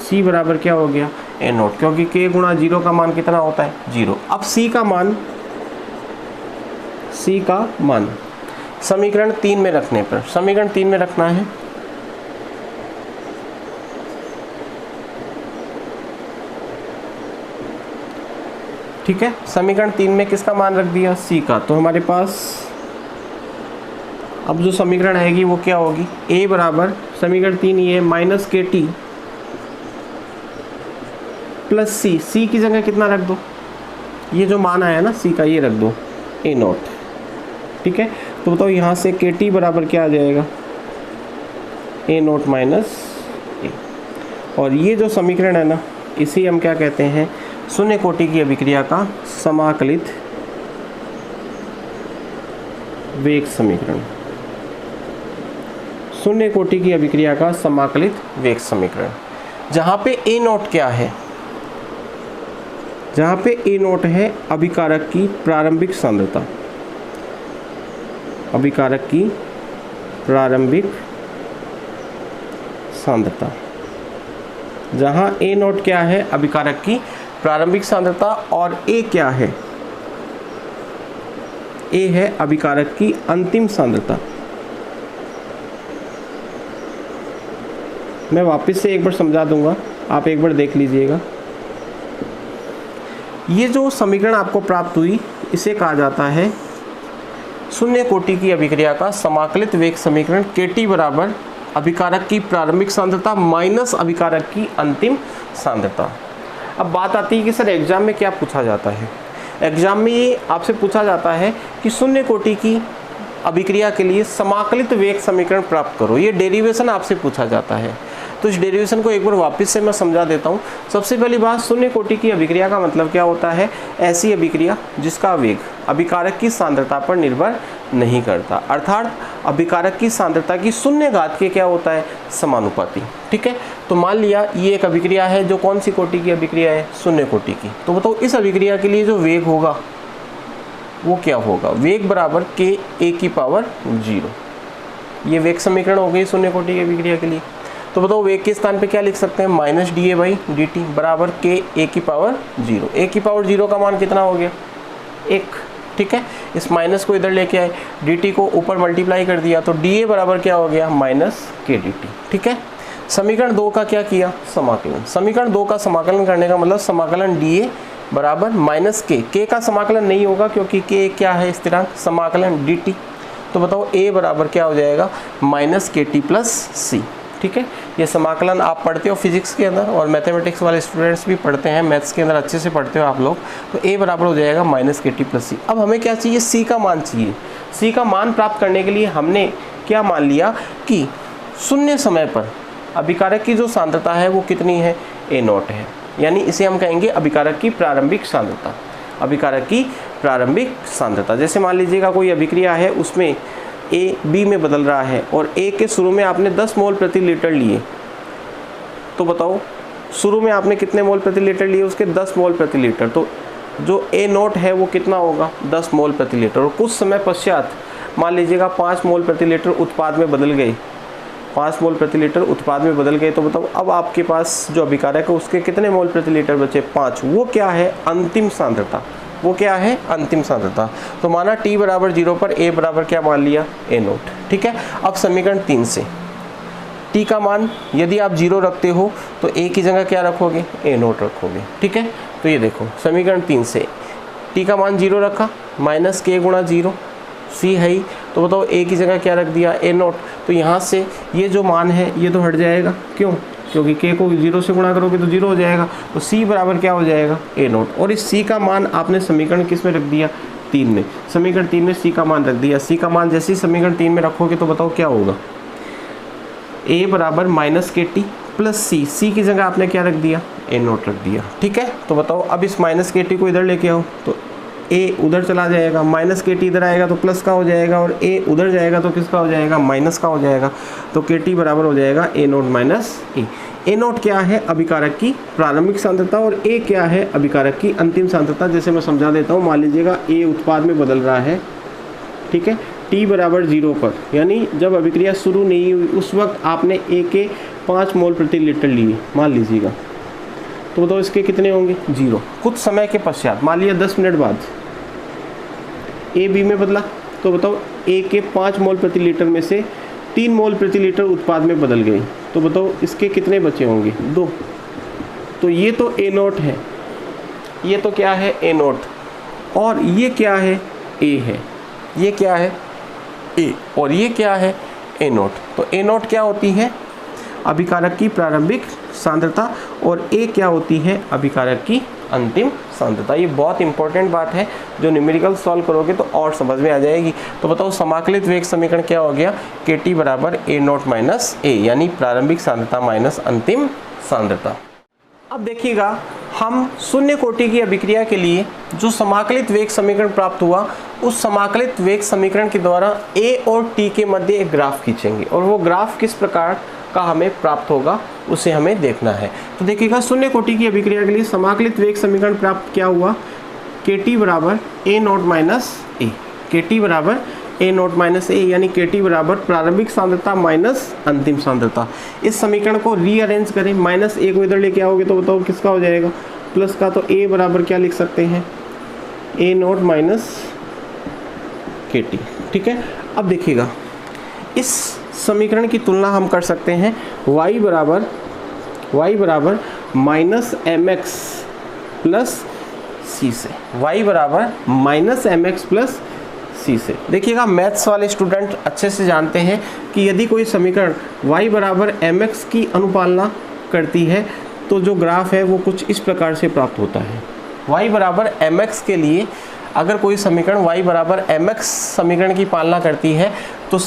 c बराबर क्या हो गया a0, क्योंकि k गुणा 0 का मान कितना होता है 0। अब c का मान समीकरण 3 में रखने पर, समीकरण 3 में रखना है, ठीक है, समीकरण 3 में किसका मान रख दिया c का। तो हमारे पास अब जो समीकरण आएगी वो क्या होगी, a बराबर समीकरण 3 ये -kt + c। c की जगह कितना रख दो, ये जो मान आया ना c का ये रख दो a0। ठीक है। तो बताओ यहाँ से के टी बराबर क्या आ जाएगा, ए नोट माइनस ए। और ये जो समीकरण है ना, इसी हम क्या कहते हैं, शून्य कोटि की अभिक्रिया का समाकलित वेग समीकरण। शून्य कोटि की अभिक्रिया का समाकलित वेग समीकरण, जहाँ पे ए नोट क्या है, जहाँ पे ए नोट है अभिकारक की प्रारंभिक सांद्रता, अभिकारक की प्रारंभिक सांद्रता, जहाँ ए नोट क्या है अभिकारक की प्रारंभिक सांद्रता और ए क्या है, ए है अभिकारक की अंतिम सांद्रता। मैं वापस से एक बार समझा दूंगा, आप एक बार देख लीजिएगा। ये जो समीकरण आपको प्राप्त हुई, इसे कहा जाता है शून्य कोटि की अभिक्रिया का समाकलित वेग समीकरण। KT बराबर अभिकारक की प्रारंभिक सांद्रता माइनस अभिकारक की अंतिम सांद्रता। अब बात आती है कि सर एग्जाम में क्या पूछा जाता है। एग्जाम में ये आपसे पूछा जाता है कि शून्य कोटि की अभिक्रिया के लिए समाकलित वेग समीकरण प्राप्त करो, ये डेरिवेशन आपसे पूछा जाता है। तो इस डेरिवेशन को एक बार वापस से मैं समझा देता हूँ। सबसे पहली बात, शून्य कोटि की अभिक्रिया का मतलब क्या होता है, ऐसी अभिक्रिया जिसका वेग अभिकारक की सांद्रता पर निर्भर नहीं करता, अर्थात अभिकारक की सांद्रता की शून्य घात के क्या होता है, समानुपाती। ठीक है। तो मान लिया ये एक अभिक्रिया है जो कौन सी कोटि की अभिक्रिया है, शून्य कोटि की। तो बताओ इस अभिक्रिया के लिए जो वेग होगा वो क्या होगा, वेग बराबर के ए की पावर 0। ये वेग समीकरण हो गई शून्य कोटि की अभिक्रिया के लिए। तो बताओ वेग के स्थान पे क्या लिख सकते हैं, minus D A by D T बराबर के ए की पावर 0। ए की पावर 0 का मान कितना हो गया, 1। ठीक है। इस माइनस को इधर लेके आए, डी टी को ऊपर मल्टीप्लाई कर दिया, तो डी ए बराबर क्या हो गया, माइनस के डी टी। ठीक है। समीकरण 2 का क्या किया, समाकलन। समीकरण 2 का समाकलन करने का मतलब समाकलन डी ए बराबर माइनस के का समाकलन नहीं होगा क्योंकि के क्या है, स्थिरांक, समाकलन डी टी। तो बताओ ए बराबर क्या हो जाएगा, माइनस के टी प्लस सी। ठीक है। ये समाकलन आप पढ़ते हो फिजिक्स के अंदर, और मैथमेटिक्स वाले स्टूडेंट्स भी पढ़ते हैं, मैथ्स के अंदर अच्छे से पढ़ते हो आप लोग। तो ए बराबर हो जाएगा माइनस के टी प्लस सी। अब हमें क्या चाहिए, सी का मान चाहिए। सी का मान प्राप्त करने के लिए हमने क्या मान लिया कि शून्य समय पर अभिकारक की जो सांद्रता है वो कितनी है, ए नॉट है, यानी इसे हम कहेंगे अभिकारक की प्रारंभिक सांद्रता। अभिकारक की प्रारंभिक सांद्रता, जैसे मान लीजिएगा कोई अभिक्रिया है, उसमें ए बी में बदल रहा है और ए के शुरू में आपने 10 मोल प्रति लीटर लिए, तो बताओ शुरू में आपने कितने मोल प्रति लीटर लिए, उसके 10 मोल प्रति लीटर। तो जो ए नोट है वो कितना होगा, 10 मोल प्रति लीटर। और कुछ समय पश्चात मान लीजिएगा 5 मोल प्रति लीटर उत्पाद में बदल गए, 5 मोल प्रति लीटर उत्पाद में बदल गए। तो बताओ अब आपके पास जो अभिकारक है उसके कितने मोल प्रति लीटर बचे, 5। वो क्या है, अंतिम सांद्रता। वो क्या है, अंतिम सांद्रता। तो माना t बराबर 0 पर a बराबर क्या मान लिया, ए नोट। ठीक है। अब समीकरण 3 से t का मान यदि आप 0 रखते हो तो a की जगह क्या रखोगे, ए नोट रखोगे। ठीक है। तो ये देखो समीकरण 3 से t का मान 0 रखा, माइनस के गुणा 0, c है ही, तो बताओ a की जगह क्या रख दिया, ए नोट। तो यहाँ से ये जो मान है ये तो हट जाएगा, क्यों, क्योंकि k को 0 से गुणा करोगे तो 0 हो जाएगा। तो c बराबर क्या हो जाएगा, ए नोट। और इस c का मान आपने समीकरण किस में रख दिया, 3 में। समीकरण 3 में c का मान रख दिया। c का मान जैसे ही समीकरण 3 में रखोगे तो बताओ क्या होगा, a बराबर माइनस के टी प्लस c की जगह आपने क्या रख दिया, ए नोट रख दिया। ठीक है। तो बताओ अब इस माइनस के टी को इधर लेके आओ तो a उधर चला जाएगा, माइनस के टी इधर आएगा तो प्लस का हो जाएगा, और a उधर जाएगा तो किसका हो जाएगा, माइनस का हो जाएगा। तो के टी बराबर हो जाएगा ए नोट माइनस ए। ए नोट क्या है, अभिकारक की प्रारंभिक सांद्रता, और ए क्या है, अभिकारक की अंतिम सांद्रता। जैसे मैं समझा देता हूँ, मान लीजिएगा ए उत्पाद में बदल रहा है, ठीक है, टी बराबर 0 पर, यानी जब अभिक्रिया शुरू नहीं हुई उस वक्त आपने ए के 5 मोल प्रति लीटर लिए, मान लीजिएगा। तो बताओ इसके कितने होंगे, 0। कुछ समय के पश्चात, मान लिया 10 मिनट बाद ए बी में बदला, तो बताओ ए के 5 मोल प्रति लीटर में से 3 मोल प्रति लीटर उत्पाद में बदल गई। तो बताओ इसके कितने बचे होंगे, 2। तो ये तो ए नोट है, ये तो क्या है, ए नोट, और ये क्या है, ए है, ये क्या है, ए, और ये क्या है, ए नोट। तो ए नोट क्या होती है, अभिकारक की प्रारंभिक सांद्रता और ए क्या होती है, अभिकारक की अंतिम सांद्रता। ये बहुत इंपॉर्टेंट बात है, जो न्यूमेरिकल सॉल्व करोगे तो और समझ में आ जाएगी। तो बताओ समाकलित वेग समीकरण क्या हो गया, KT बराबर A0 माइनस A, यानी प्रारंभिक सांद्रता माइनस अंतिम सांद्रता। अब देखिएगा, हम शून्य कोटि की अभिक्रिया के लिए जो समाकलित वेग समीकरण प्राप्त हुआ, उस समाकलित वेग समीकरण के द्वारा A और T के मध्य एक ग्राफ खींचेंगे, और वो ग्राफ किस प्रकार का हमें प्राप्त होगा उसे हमें देखना है। तो देखिएगा, शून्य कोटि की अभिक्रिया के लिए समाकलित वेग समीकरण प्राप्त क्या हुआ, KT बराबर A0 माइनस A, KT बराबर A0 माइनस A, यानी KT बराबर प्रारंभिक सांद्रता माइनस अंतिम सांद्रता। इस समीकरण को रीअरेंज करें, माइनस A को इधर लेके आओगे तो बताओ किसका हो जाएगा, प्लस का। तो A बराबर क्या लिख सकते हैं, A0 माइनस KT। ठीक है, अब देखिएगा, इस समीकरण की तुलना हम कर सकते हैं y बराबर माइनस mx प्लस c से, y बराबर माइनस mx प्लस c से। देखिएगा, मैथ्स वाले स्टूडेंट अच्छे से जानते हैं कि यदि कोई समीकरण y बराबर mx की अनुपालना करती है तो जो ग्राफ है वो कुछ इस प्रकार से प्राप्त होता है। y बराबर mx के लिए अगर कोई समीकरण y बराबर mx समीकरण की पालना करती है तो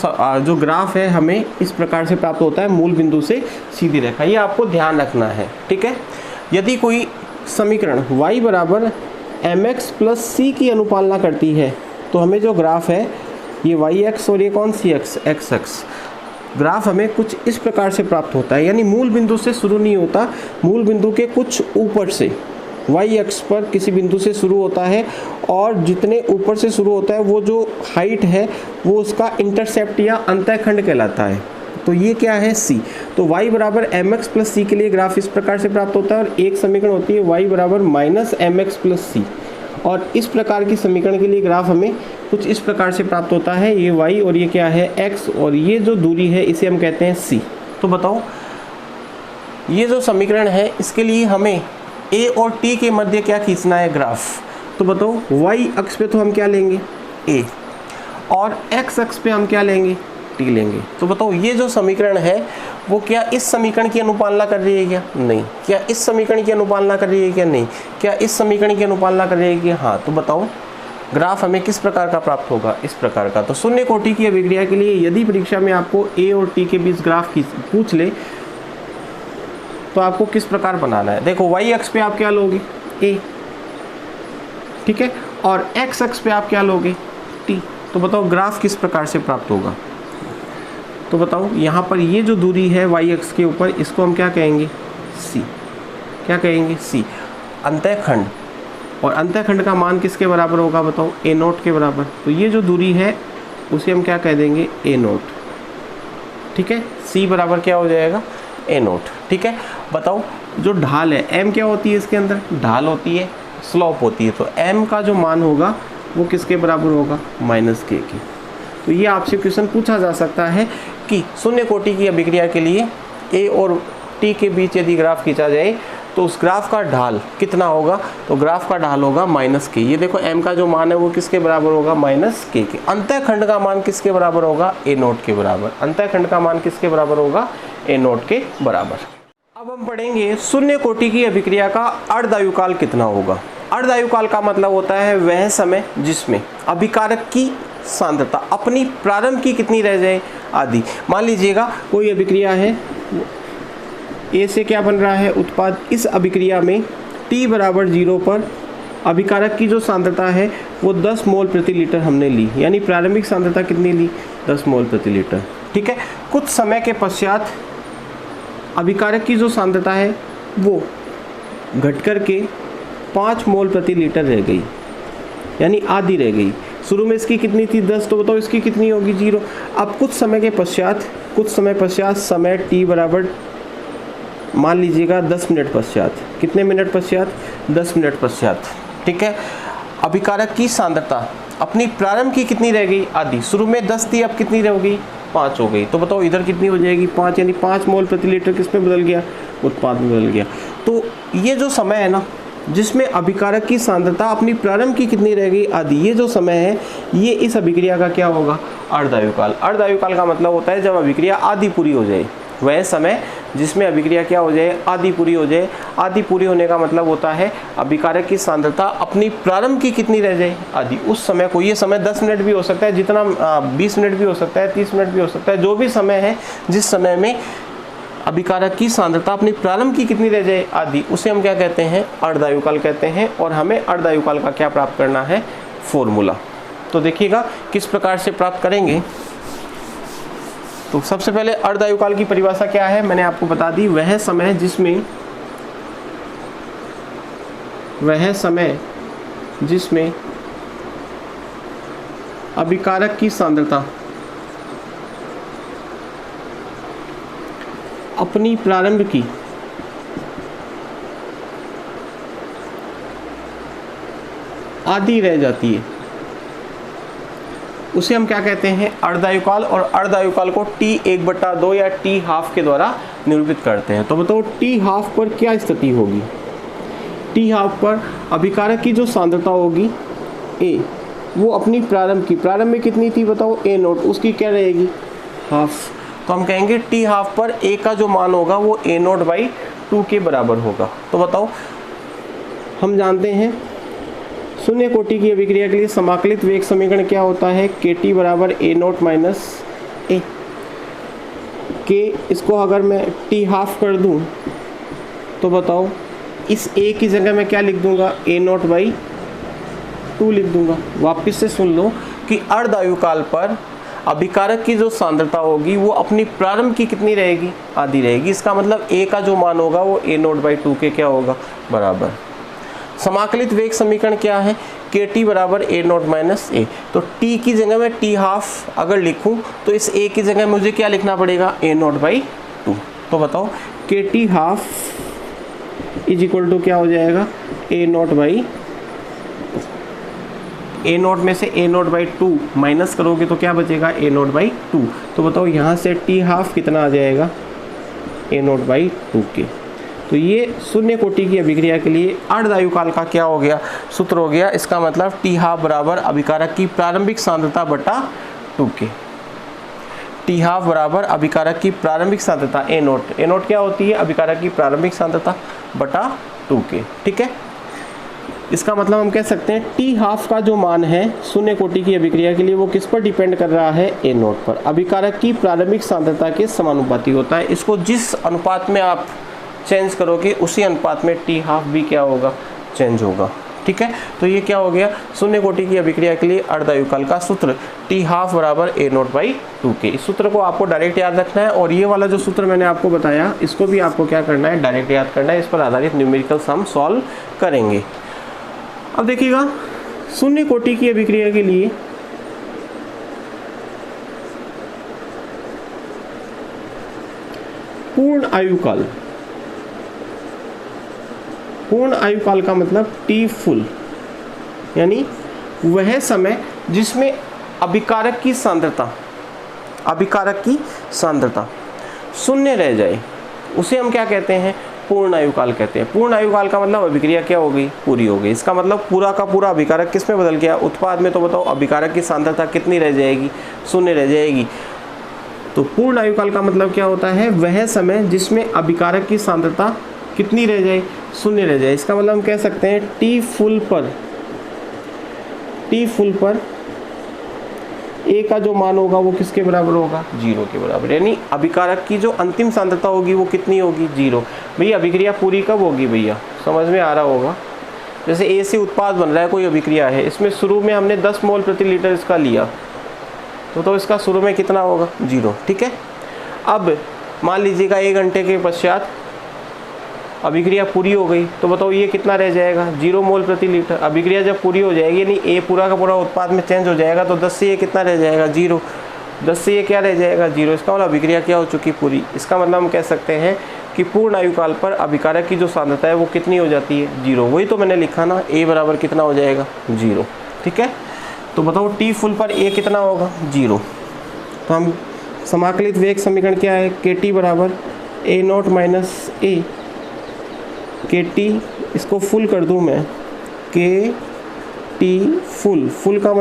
जो ग्राफ है हमें इस प्रकार से प्राप्त होता है, मूल बिंदु से सीधी रेखा। ये आपको ध्यान रखना है, ठीक है। यदि कोई समीकरण y बराबर mx प्लस c की अनुपालना करती है तो हमें जो ग्राफ है ये yx और ये कौन सी xx ग्राफ हमें कुछ इस प्रकार से प्राप्त होता है, यानी मूल बिंदु से शुरू नहीं होता, मूल बिंदु के कुछ ऊपर से y अक्ष पर किसी बिंदु से शुरू होता है, और जितने ऊपर से शुरू होता है वो जो हाइट है वो उसका इंटरसेप्ट या अंतःखंड कहलाता है। तो ये क्या है, c। तो y बराबर mx प्लस c के लिए ग्राफ इस प्रकार से प्राप्त होता है, और एक समीकरण होती है y बराबर माइनस mx प्लस c, और इस प्रकार की समीकरण के लिए ग्राफ हमें कुछ इस प्रकार से प्राप्त होता है, ये y और ये क्या है x, और ये जो दूरी है इसे हम कहते हैं c। तो बताओ, ये जो समीकरण है इसके लिए हमें A और T के मध्य क्या खींचना है, ग्राफ। तो बताओ, y अक्ष पे तो हम क्या लेंगे, A, और x अक्ष पे हम क्या लेंगे, T लेंगे। तो बताओ, ये जो समीकरण है वो क्या इस समीकरण की अनुपालना कर रही है क्या, नहीं। क्या इस समीकरण की अनुपालना कर रही है क्या, नहीं। क्या इस समीकरण की अनुपालना कर रही है क्या, हाँ। तो बताओ, ग्राफ हमें किस प्रकार का प्राप्त होगा, इस प्रकार का। तो शून्य कोटि की अभिक्रिया के लिए यदि परीक्षा में आपको A और T के बीच ग्राफ पूछ ले तो आपको किस प्रकार बनाना है। देखो, y अक्ष पे आप क्या लोगे, A, ठीक है, और x अक्ष पे आप क्या लोगे, T। तो बताओ, ग्राफ किस प्रकार से प्राप्त होगा। तो बताओ, यहाँ पर ये जो दूरी है y अक्ष के ऊपर, इसको हम क्या कहेंगे, c। क्या कहेंगे, c, अंतःखंड। और अंतःखंड का मान किसके बराबर होगा, बताओ, A0 के बराबर। तो ये जो दूरी है उसे हम क्या कह देंगे, A0। ठीक है, c बराबर क्या हो जाएगा, A0। ठीक है, बताओ, जो ढाल है m क्या होती है, इसके अंदर ढाल होती है, स्लोप होती है। तो m का जो मान होगा वो किसके बराबर होगा, माइनस k की। तो ये आपसे क्वेश्चन पूछा जा सकता है कि शून्य कोटि की अभिक्रिया के लिए A और T के बीच यदि ग्राफ खींचा जाए तो उस ग्राफ का ढाल कितना होगा। तो ग्राफ का ढाल होगा माइनस k। ये देखो, m का जो मान है वो किसके बराबर होगा, माइनस k के। अंतःखंड का मान किसके बराबर होगा, A0 के बराबर। अंतःखंड का मान किसके बराबर होगा, A0 के बराबर। अब हम पढ़ेंगे शून्य कोटि की अभिक्रिया का अर्धायुकाल कितना होगा। अर्धायुकाल का मतलब होता है वह समय जिसमें अभिकारक की सांद्रता अपनी प्रारंभ की कितनी रह जाए, आदि। मान लीजिएगा कोई अभिक्रिया है, A से क्या बन रहा है, उत्पाद। इस अभिक्रिया में T बराबर 0 पर अभिकारक की जो सांद्रता है वो 10 मोल प्रति लीटर हमने ली, यानी प्रारंभिक सांद्रता कितनी ली, 10 मोल प्रति लीटर। ठीक है, कुछ समय के पश्चात अभिकारक की जो सांद्रता है वो घट कर के 5 मोल प्रति लीटर रह गई, यानी आधी रह गई। शुरू में इसकी कितनी थी, 10। तो बताओ, इसकी कितनी होगी, 0। अब कुछ समय पश्चात समय t बराबर मान लीजिएगा 10 मिनट पश्चात। कितने मिनट पश्चात, 10 मिनट पश्चात। ठीक है, अभिकारक की सांद्रता अपनी प्रारंभ की कितनी रह गई, आधी। शुरू में 10 थी, अब कितनी रह गई, 5 हो गई। तो बताओ, इधर कितनी हो जाएगी, 5, यानी 5 मोल प्रति लीटर किस में बदल गया, उत्पाद में बदल गया। तो ये जो समय है ना, जिसमें अभिकारक की सांद्रता अपनी प्रारंभ की कितनी रह गई, आधी, ये जो समय है ये इस अभिक्रिया का क्या होगा, अर्धायुकाल। अर्धायुकाल का मतलब होता है जब अभिक्रिया आधी पूरी हो जाए, वह समय जिसमें अभिक्रिया क्या हो जाए, आधी पूरी हो जाए। आधी पूरी होने का मतलब होता है अभिकारक की सांद्रता अपनी प्रारंभ की कितनी रह जाए, आधी। उस समय को, ये समय 10 मिनट भी हो सकता है, जितना 20 मिनट भी हो सकता है, 30 मिनट भी हो सकता है, जो भी समय है जिस समय में अभिकारक की सांद्रता अपनी प्रारंभ की कितनी रह जाए, आधी, उसे हम क्या कहते हैं, अर्धायुकाल कहते हैं। और हमें अर्धायुकाल का क्या प्राप्त करना है, फॉर्मूला। तो देखिएगा किस प्रकार से प्राप्त करेंगे। तो सबसे पहले अर्धायुकाल की परिभाषा क्या है, मैंने आपको बता दी, वह समय जिसमें अभिकारक की सांद्रता अपनी प्रारंभ की आधी रह जाती है, उसे हम क्या कहते हैं, अर्धायुकाल। और अर्धायुकाल को T1/2 या T½ के द्वारा निरूपित करते हैं। तो बताओ T½ पर क्या स्थिति होगी, T½ पर अभिकारक की जो सांद्रता होगी A, वो अपनी प्रारंभ में कितनी थी बताओ, A0, उसकी क्या रहेगी, हाफ। तो हम कहेंगे T½ पर A का जो मान होगा वो A0/2 के बराबर होगा। तो बताओ, हम जानते हैं शून्य कोटि की अभिक्रिया के लिए समाकलित वेग समीकरण क्या होता है, KT बराबर A0 - A। के इसको अगर मैं T½ कर दूं तो बताओ इस A की जगह मैं क्या लिख दूंगा, A0/2 लिख दूंगा। वापस से सुन लो कि अर्धायुकाल पर अभिकारक की जो सांद्रता होगी वो अपनी प्रारंभ की कितनी रहेगी, आधी रहेगी। इसका मतलब A का जो मान होगा वो A0/2 के क्या होगा, बराबर। समाकलित वेग समीकरण क्या है, KT बराबर A0 - A। तो T की जगह मैं T½ अगर लिखूं तो इस A की जगह मुझे क्या लिखना पड़ेगा, A0/2। तो बताओ KT½ = क्या हो जाएगा, A0/2। A0 में से A0/2 माइनस करोगे तो क्या बचेगा, A0/2। तो बताओ यहाँ से T½ कितना आ जाएगा, A0/2 के। तो ये शून्य कोटि की अभिक्रिया के लिए अर्धायुकाल का क्या हो गया, सूत्र हो गया। इसका मतलब T½ बराबर अभिकारक की प्रारंभिक सांद्रता बटा 2K। T½ बराबर अभिकारक की प्रारंभिक सांद्रता A0 क्या होती है, अभिकारक की प्रारंभिक सांद्रता बटा 2K, ठीक है। इसका मतलब हम कह सकते हैं T½ का जो मान है शून्य कोटि की अभिक्रिया के लिए वो किस पर डिपेंड कर रहा है, A0 पर। अभिकारक की प्रारंभिक सांद्रता के समानुपाती होता है। इसको जिस अनुपात में आप चेंज करोगे उसी अनुपात में T½ भी क्या होगा, चेंज होगा, ठीक है। तो ये क्या हो गया, शून्य कोटि की अभिक्रिया के लिए अर्धायुकाल का सूत्र T½ बराबर A0/2 के। इस सूत्र को आपको डायरेक्ट याद रखना है। और ये वाला जो सूत्र मैंने आपको बताया इसको भी आपको क्या करना है, डायरेक्ट याद करना है। इस पर आधारित न्यूमेरिकल्स हम सॉल्व करेंगे। अब देखिएगा शून्य कोटि की अभिक्रिया के लिए पूर्ण आयुकाल का मतलब T फुल, यानी वह समय जिसमें अभिकारक की सांद्रता शून्य रह जाए, उसे हम क्या कहते हैं, पूर्ण आयुकाल कहते हैं। पूर्ण आयुकाल का मतलब अभिक्रिया क्या हो गई, पूरी हो गई। इसका मतलब पूरा का पूरा अभिकारक किस में बदल गया, उत्पाद में। तो बताओ अभिकारक की सांद्रता कितनी रह जाएगी, शून्य रह जाएगी। तो पूर्ण आयुकाल का मतलब क्या होता है, वह समय जिसमें अभिकारक की सांद्रता कितनी रह जाए, शून्य रह जाए। इसका मतलब हम कह सकते हैं T फुल पर A का जो मान होगा वो किसके बराबर होगा, 0 के बराबर। यानी अभिकारक की जो अंतिम सांद्रता होगी वो कितनी होगी, 0। भैया अभिक्रिया पूरी कब होगी, भैया समझ में आ रहा होगा। जैसे A से उत्पाद बन रहा है, कोई अभिक्रिया है, इसमें शुरू में हमने 10 मोल प्रति लीटर इसका लिया, तो इसका शुरू में कितना होगा, 0, ठीक है। अब मान लीजिएगा 1 घंटे के पश्चात अभिक्रिया पूरी हो गई, तो बताओ ये कितना रह जाएगा, 0 मोल प्रति लीटर। अभिक्रिया जब पूरी हो जाएगी यानी A पूरा का पूरा उत्पाद में चेंज हो जाएगा, तो 10 से ये कितना रह जाएगा, 0। 10 से ये क्या रह जाएगा, 0। इसका मतलब अभिक्रिया क्या हो चुकी, पूरी। इसका मतलब हम कह सकते हैं कि पूर्ण आयुकाल पर अभिकारक की जो सांद्रता है वो कितनी हो जाती है, 0। वही तो मैंने लिखा ना, A बराबर कितना हो जाएगा, 0, ठीक है। तो बताओ T फुल पर A कितना होगा, 0। तो हम समाकलित वेग समीकरण क्या है, KT बराबर A0 - A। KT इसको फुल कर दूं मैं, KT फुल का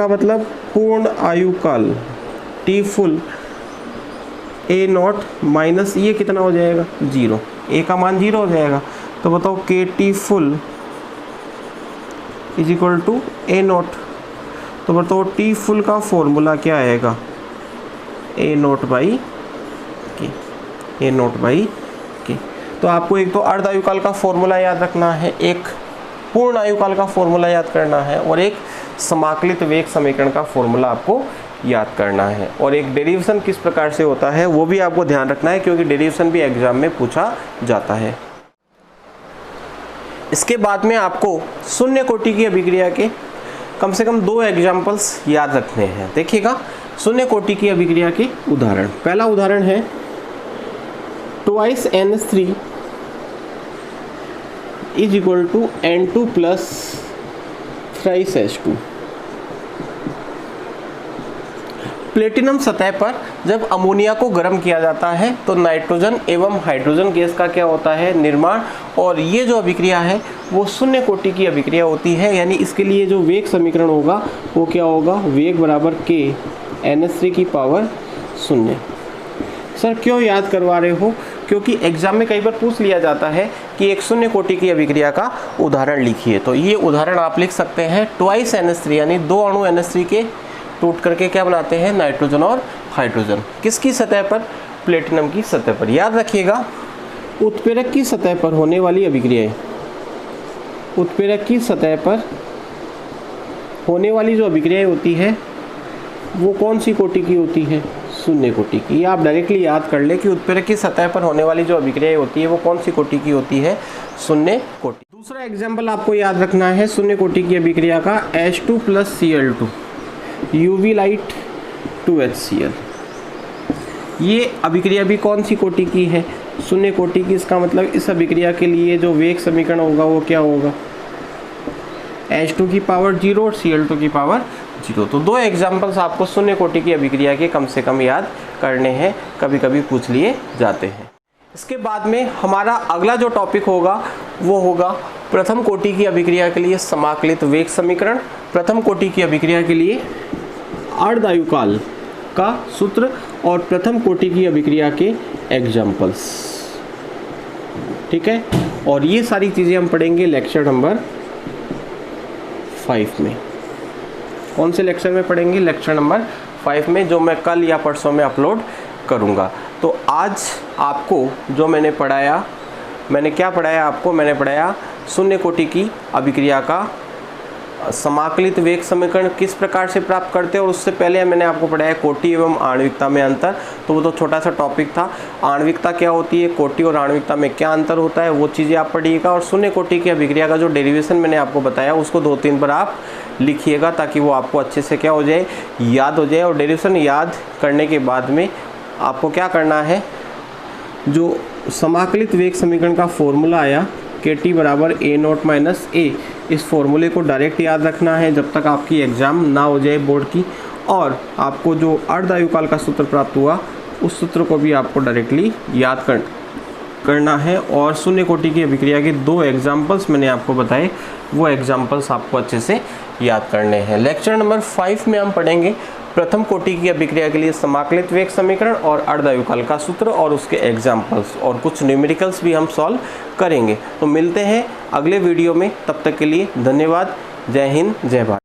मतलब पूर्ण आयुकाल। T full A not minus ये कितना हो जाएगा 0, ए का मान 0 हो जाएगा। तो बताओ के t full is equal to a naught. तो बताओ टी फुल का फॉर्मूला क्या आएगा, ए नॉट बाई के, ए नॉट बाई के। तो आपको एक तो अर्ध आयुकाल का फॉर्मूला याद रखना है, एक पूर्ण आयुकाल का फॉर्मूला याद करना है और एक समाकलित वेग समीकरण का फॉर्मूला आपको याद करना है। और एक डेरिवेशन किस प्रकार से होता है वो भी आपको ध्यान रखना है, क्योंकि डेरिवेशन भी एग्जाम में पूछा जाता है। इसके बाद में आपको शून्य कोटि की अभिक्रिया के कम से कम 2 एग्जाम्पल्स याद रखने हैं। देखिएगा शून्य कोटि की अभिक्रिया के उदाहरण। पहला उदाहरण है 2NH3 is equal to N2 plus thrice H2। Platinum सतह पर जब अमोनिया को गर्म किया जाता है तो नाइट्रोजन एवं हाइड्रोजन गैस का क्या होता है निर्माण, और ये जो अभिक्रिया है वो शून्य कोटि की अभिक्रिया होती है। यानी इसके लिए जो वेग समीकरण होगा वो क्या होगा, वेग बराबर K NH3 की पावर 0। सर क्यों याद करवा रहे हो, क्योंकि एग्जाम में कई बार पूछ लिया जाता है कि एक शून्य कोटि की अभिक्रिया का उदाहरण लिखिए। तो ये उदाहरण आप लिख सकते हैं 2NH3 यानी 2 अणु NH3 के टूट करके क्या बनाते हैं नाइट्रोजन और हाइड्रोजन। किसकी सतह पर, प्लेटिनम की सतह पर। याद रखिएगा उत्प्रेरक की सतह पर होने वाली अभिक्रियाएं, उत्प्रेरक की सतह पर होने वाली जो अभिक्रियाएं होती है वो कौन सी कोटि की होती है, शून्य कोटि की। ये आप डायरेक्टली याद कर ले कि उत्प्रेरक की सतह पर होने वाली जो अभिक्रियाएं होती है वो कौन सी कोटि की होती है, शून्य कोटि। दूसरा एग्जाम्पल आपको याद रखना है शून्य कोटि की अभिक्रिया का, H2 plus Cl2 UV light 2HCl। ये अभिक्रिया भी कौन सी कोटि की है, शून्य कोटि की। इसका मतलब इस अभिक्रिया के लिए जो वेग समीकरण होगा वो क्या होगा, H2 की पावर 0 और Cl2 की पावर 0। तो 2 एग्जाम्पल्स आपको शून्य कोटि की अभिक्रिया के कम से कम याद करने हैं, कभी कभी पूछ लिए जाते हैं। इसके बाद में हमारा अगला जो टॉपिक होगा वो होगा प्रथम कोटि की अभिक्रिया के लिए समाकलित वेग समीकरण, प्रथम कोटि की अभिक्रिया के लिए अर्ध आयुकाल का सूत्र और प्रथम कोटि की अभिक्रिया के एग्जाम्पल्स। ठीक है, और ये सारी चीज़ें हम पढ़ेंगे लेक्चर नंबर 5 में। कौन से लेक्चर में पढ़ेंगे, लेक्चर नंबर 5 में, जो मैं कल या परसों में अपलोड करूँगा। तो आज आपको जो मैंने पढ़ाया, मैंने क्या पढ़ाया आपको, मैंने पढ़ाया शून्य कोटि की अभिक्रिया का समाकलित वेग समीकरण किस प्रकार से प्राप्त करते हैं, और उससे पहले मैंने आपको पढ़ाया कोटि एवं आणविकता में अंतर। तो वो तो छोटा सा टॉपिक था, आणविकता क्या होती है, कोटि और आणविकता में क्या अंतर होता है, वो चीज़ें आप पढ़िएगा। और शून्य कोटि की अभिक्रिया का जो डेरिवेशन मैंने आपको बताया उसको 2-3 बार आप लिखिएगा, ताकि वो आपको अच्छे से क्या हो जाए, याद हो जाए। और डेरिवेशन याद करने के बाद में आपको क्या करना है, जो समाकलित वेग समीकरण का फॉर्मूला आया KT बराबर A नॉट माइनस A, इस फॉर्मूले को डायरेक्ट याद रखना है जब तक आपकी एग्ज़ाम ना हो जाए बोर्ड की। और आपको जो अर्ध आयुकाल का सूत्र प्राप्त हुआ उस सूत्र को भी आपको डायरेक्टली याद करना है। और शून्य कोटि की अभिक्रिया के 2 एग्जाम्पल्स मैंने आपको बताए, वो एग्जाम्पल्स आपको अच्छे से याद करने हैं। लेक्चर नंबर 5 में हम पढ़ेंगे प्रथम कोटि की अभिक्रिया के लिए समाकलित वेग समीकरण और अर्ध आयुकाल का सूत्र और उसके एग्जाम्पल्स, और कुछ न्यूमेरिकल्स भी हम सॉल्व करेंगे। तो मिलते हैं अगले वीडियो में, तब तक के लिए धन्यवाद। जय हिंद, जय भारत।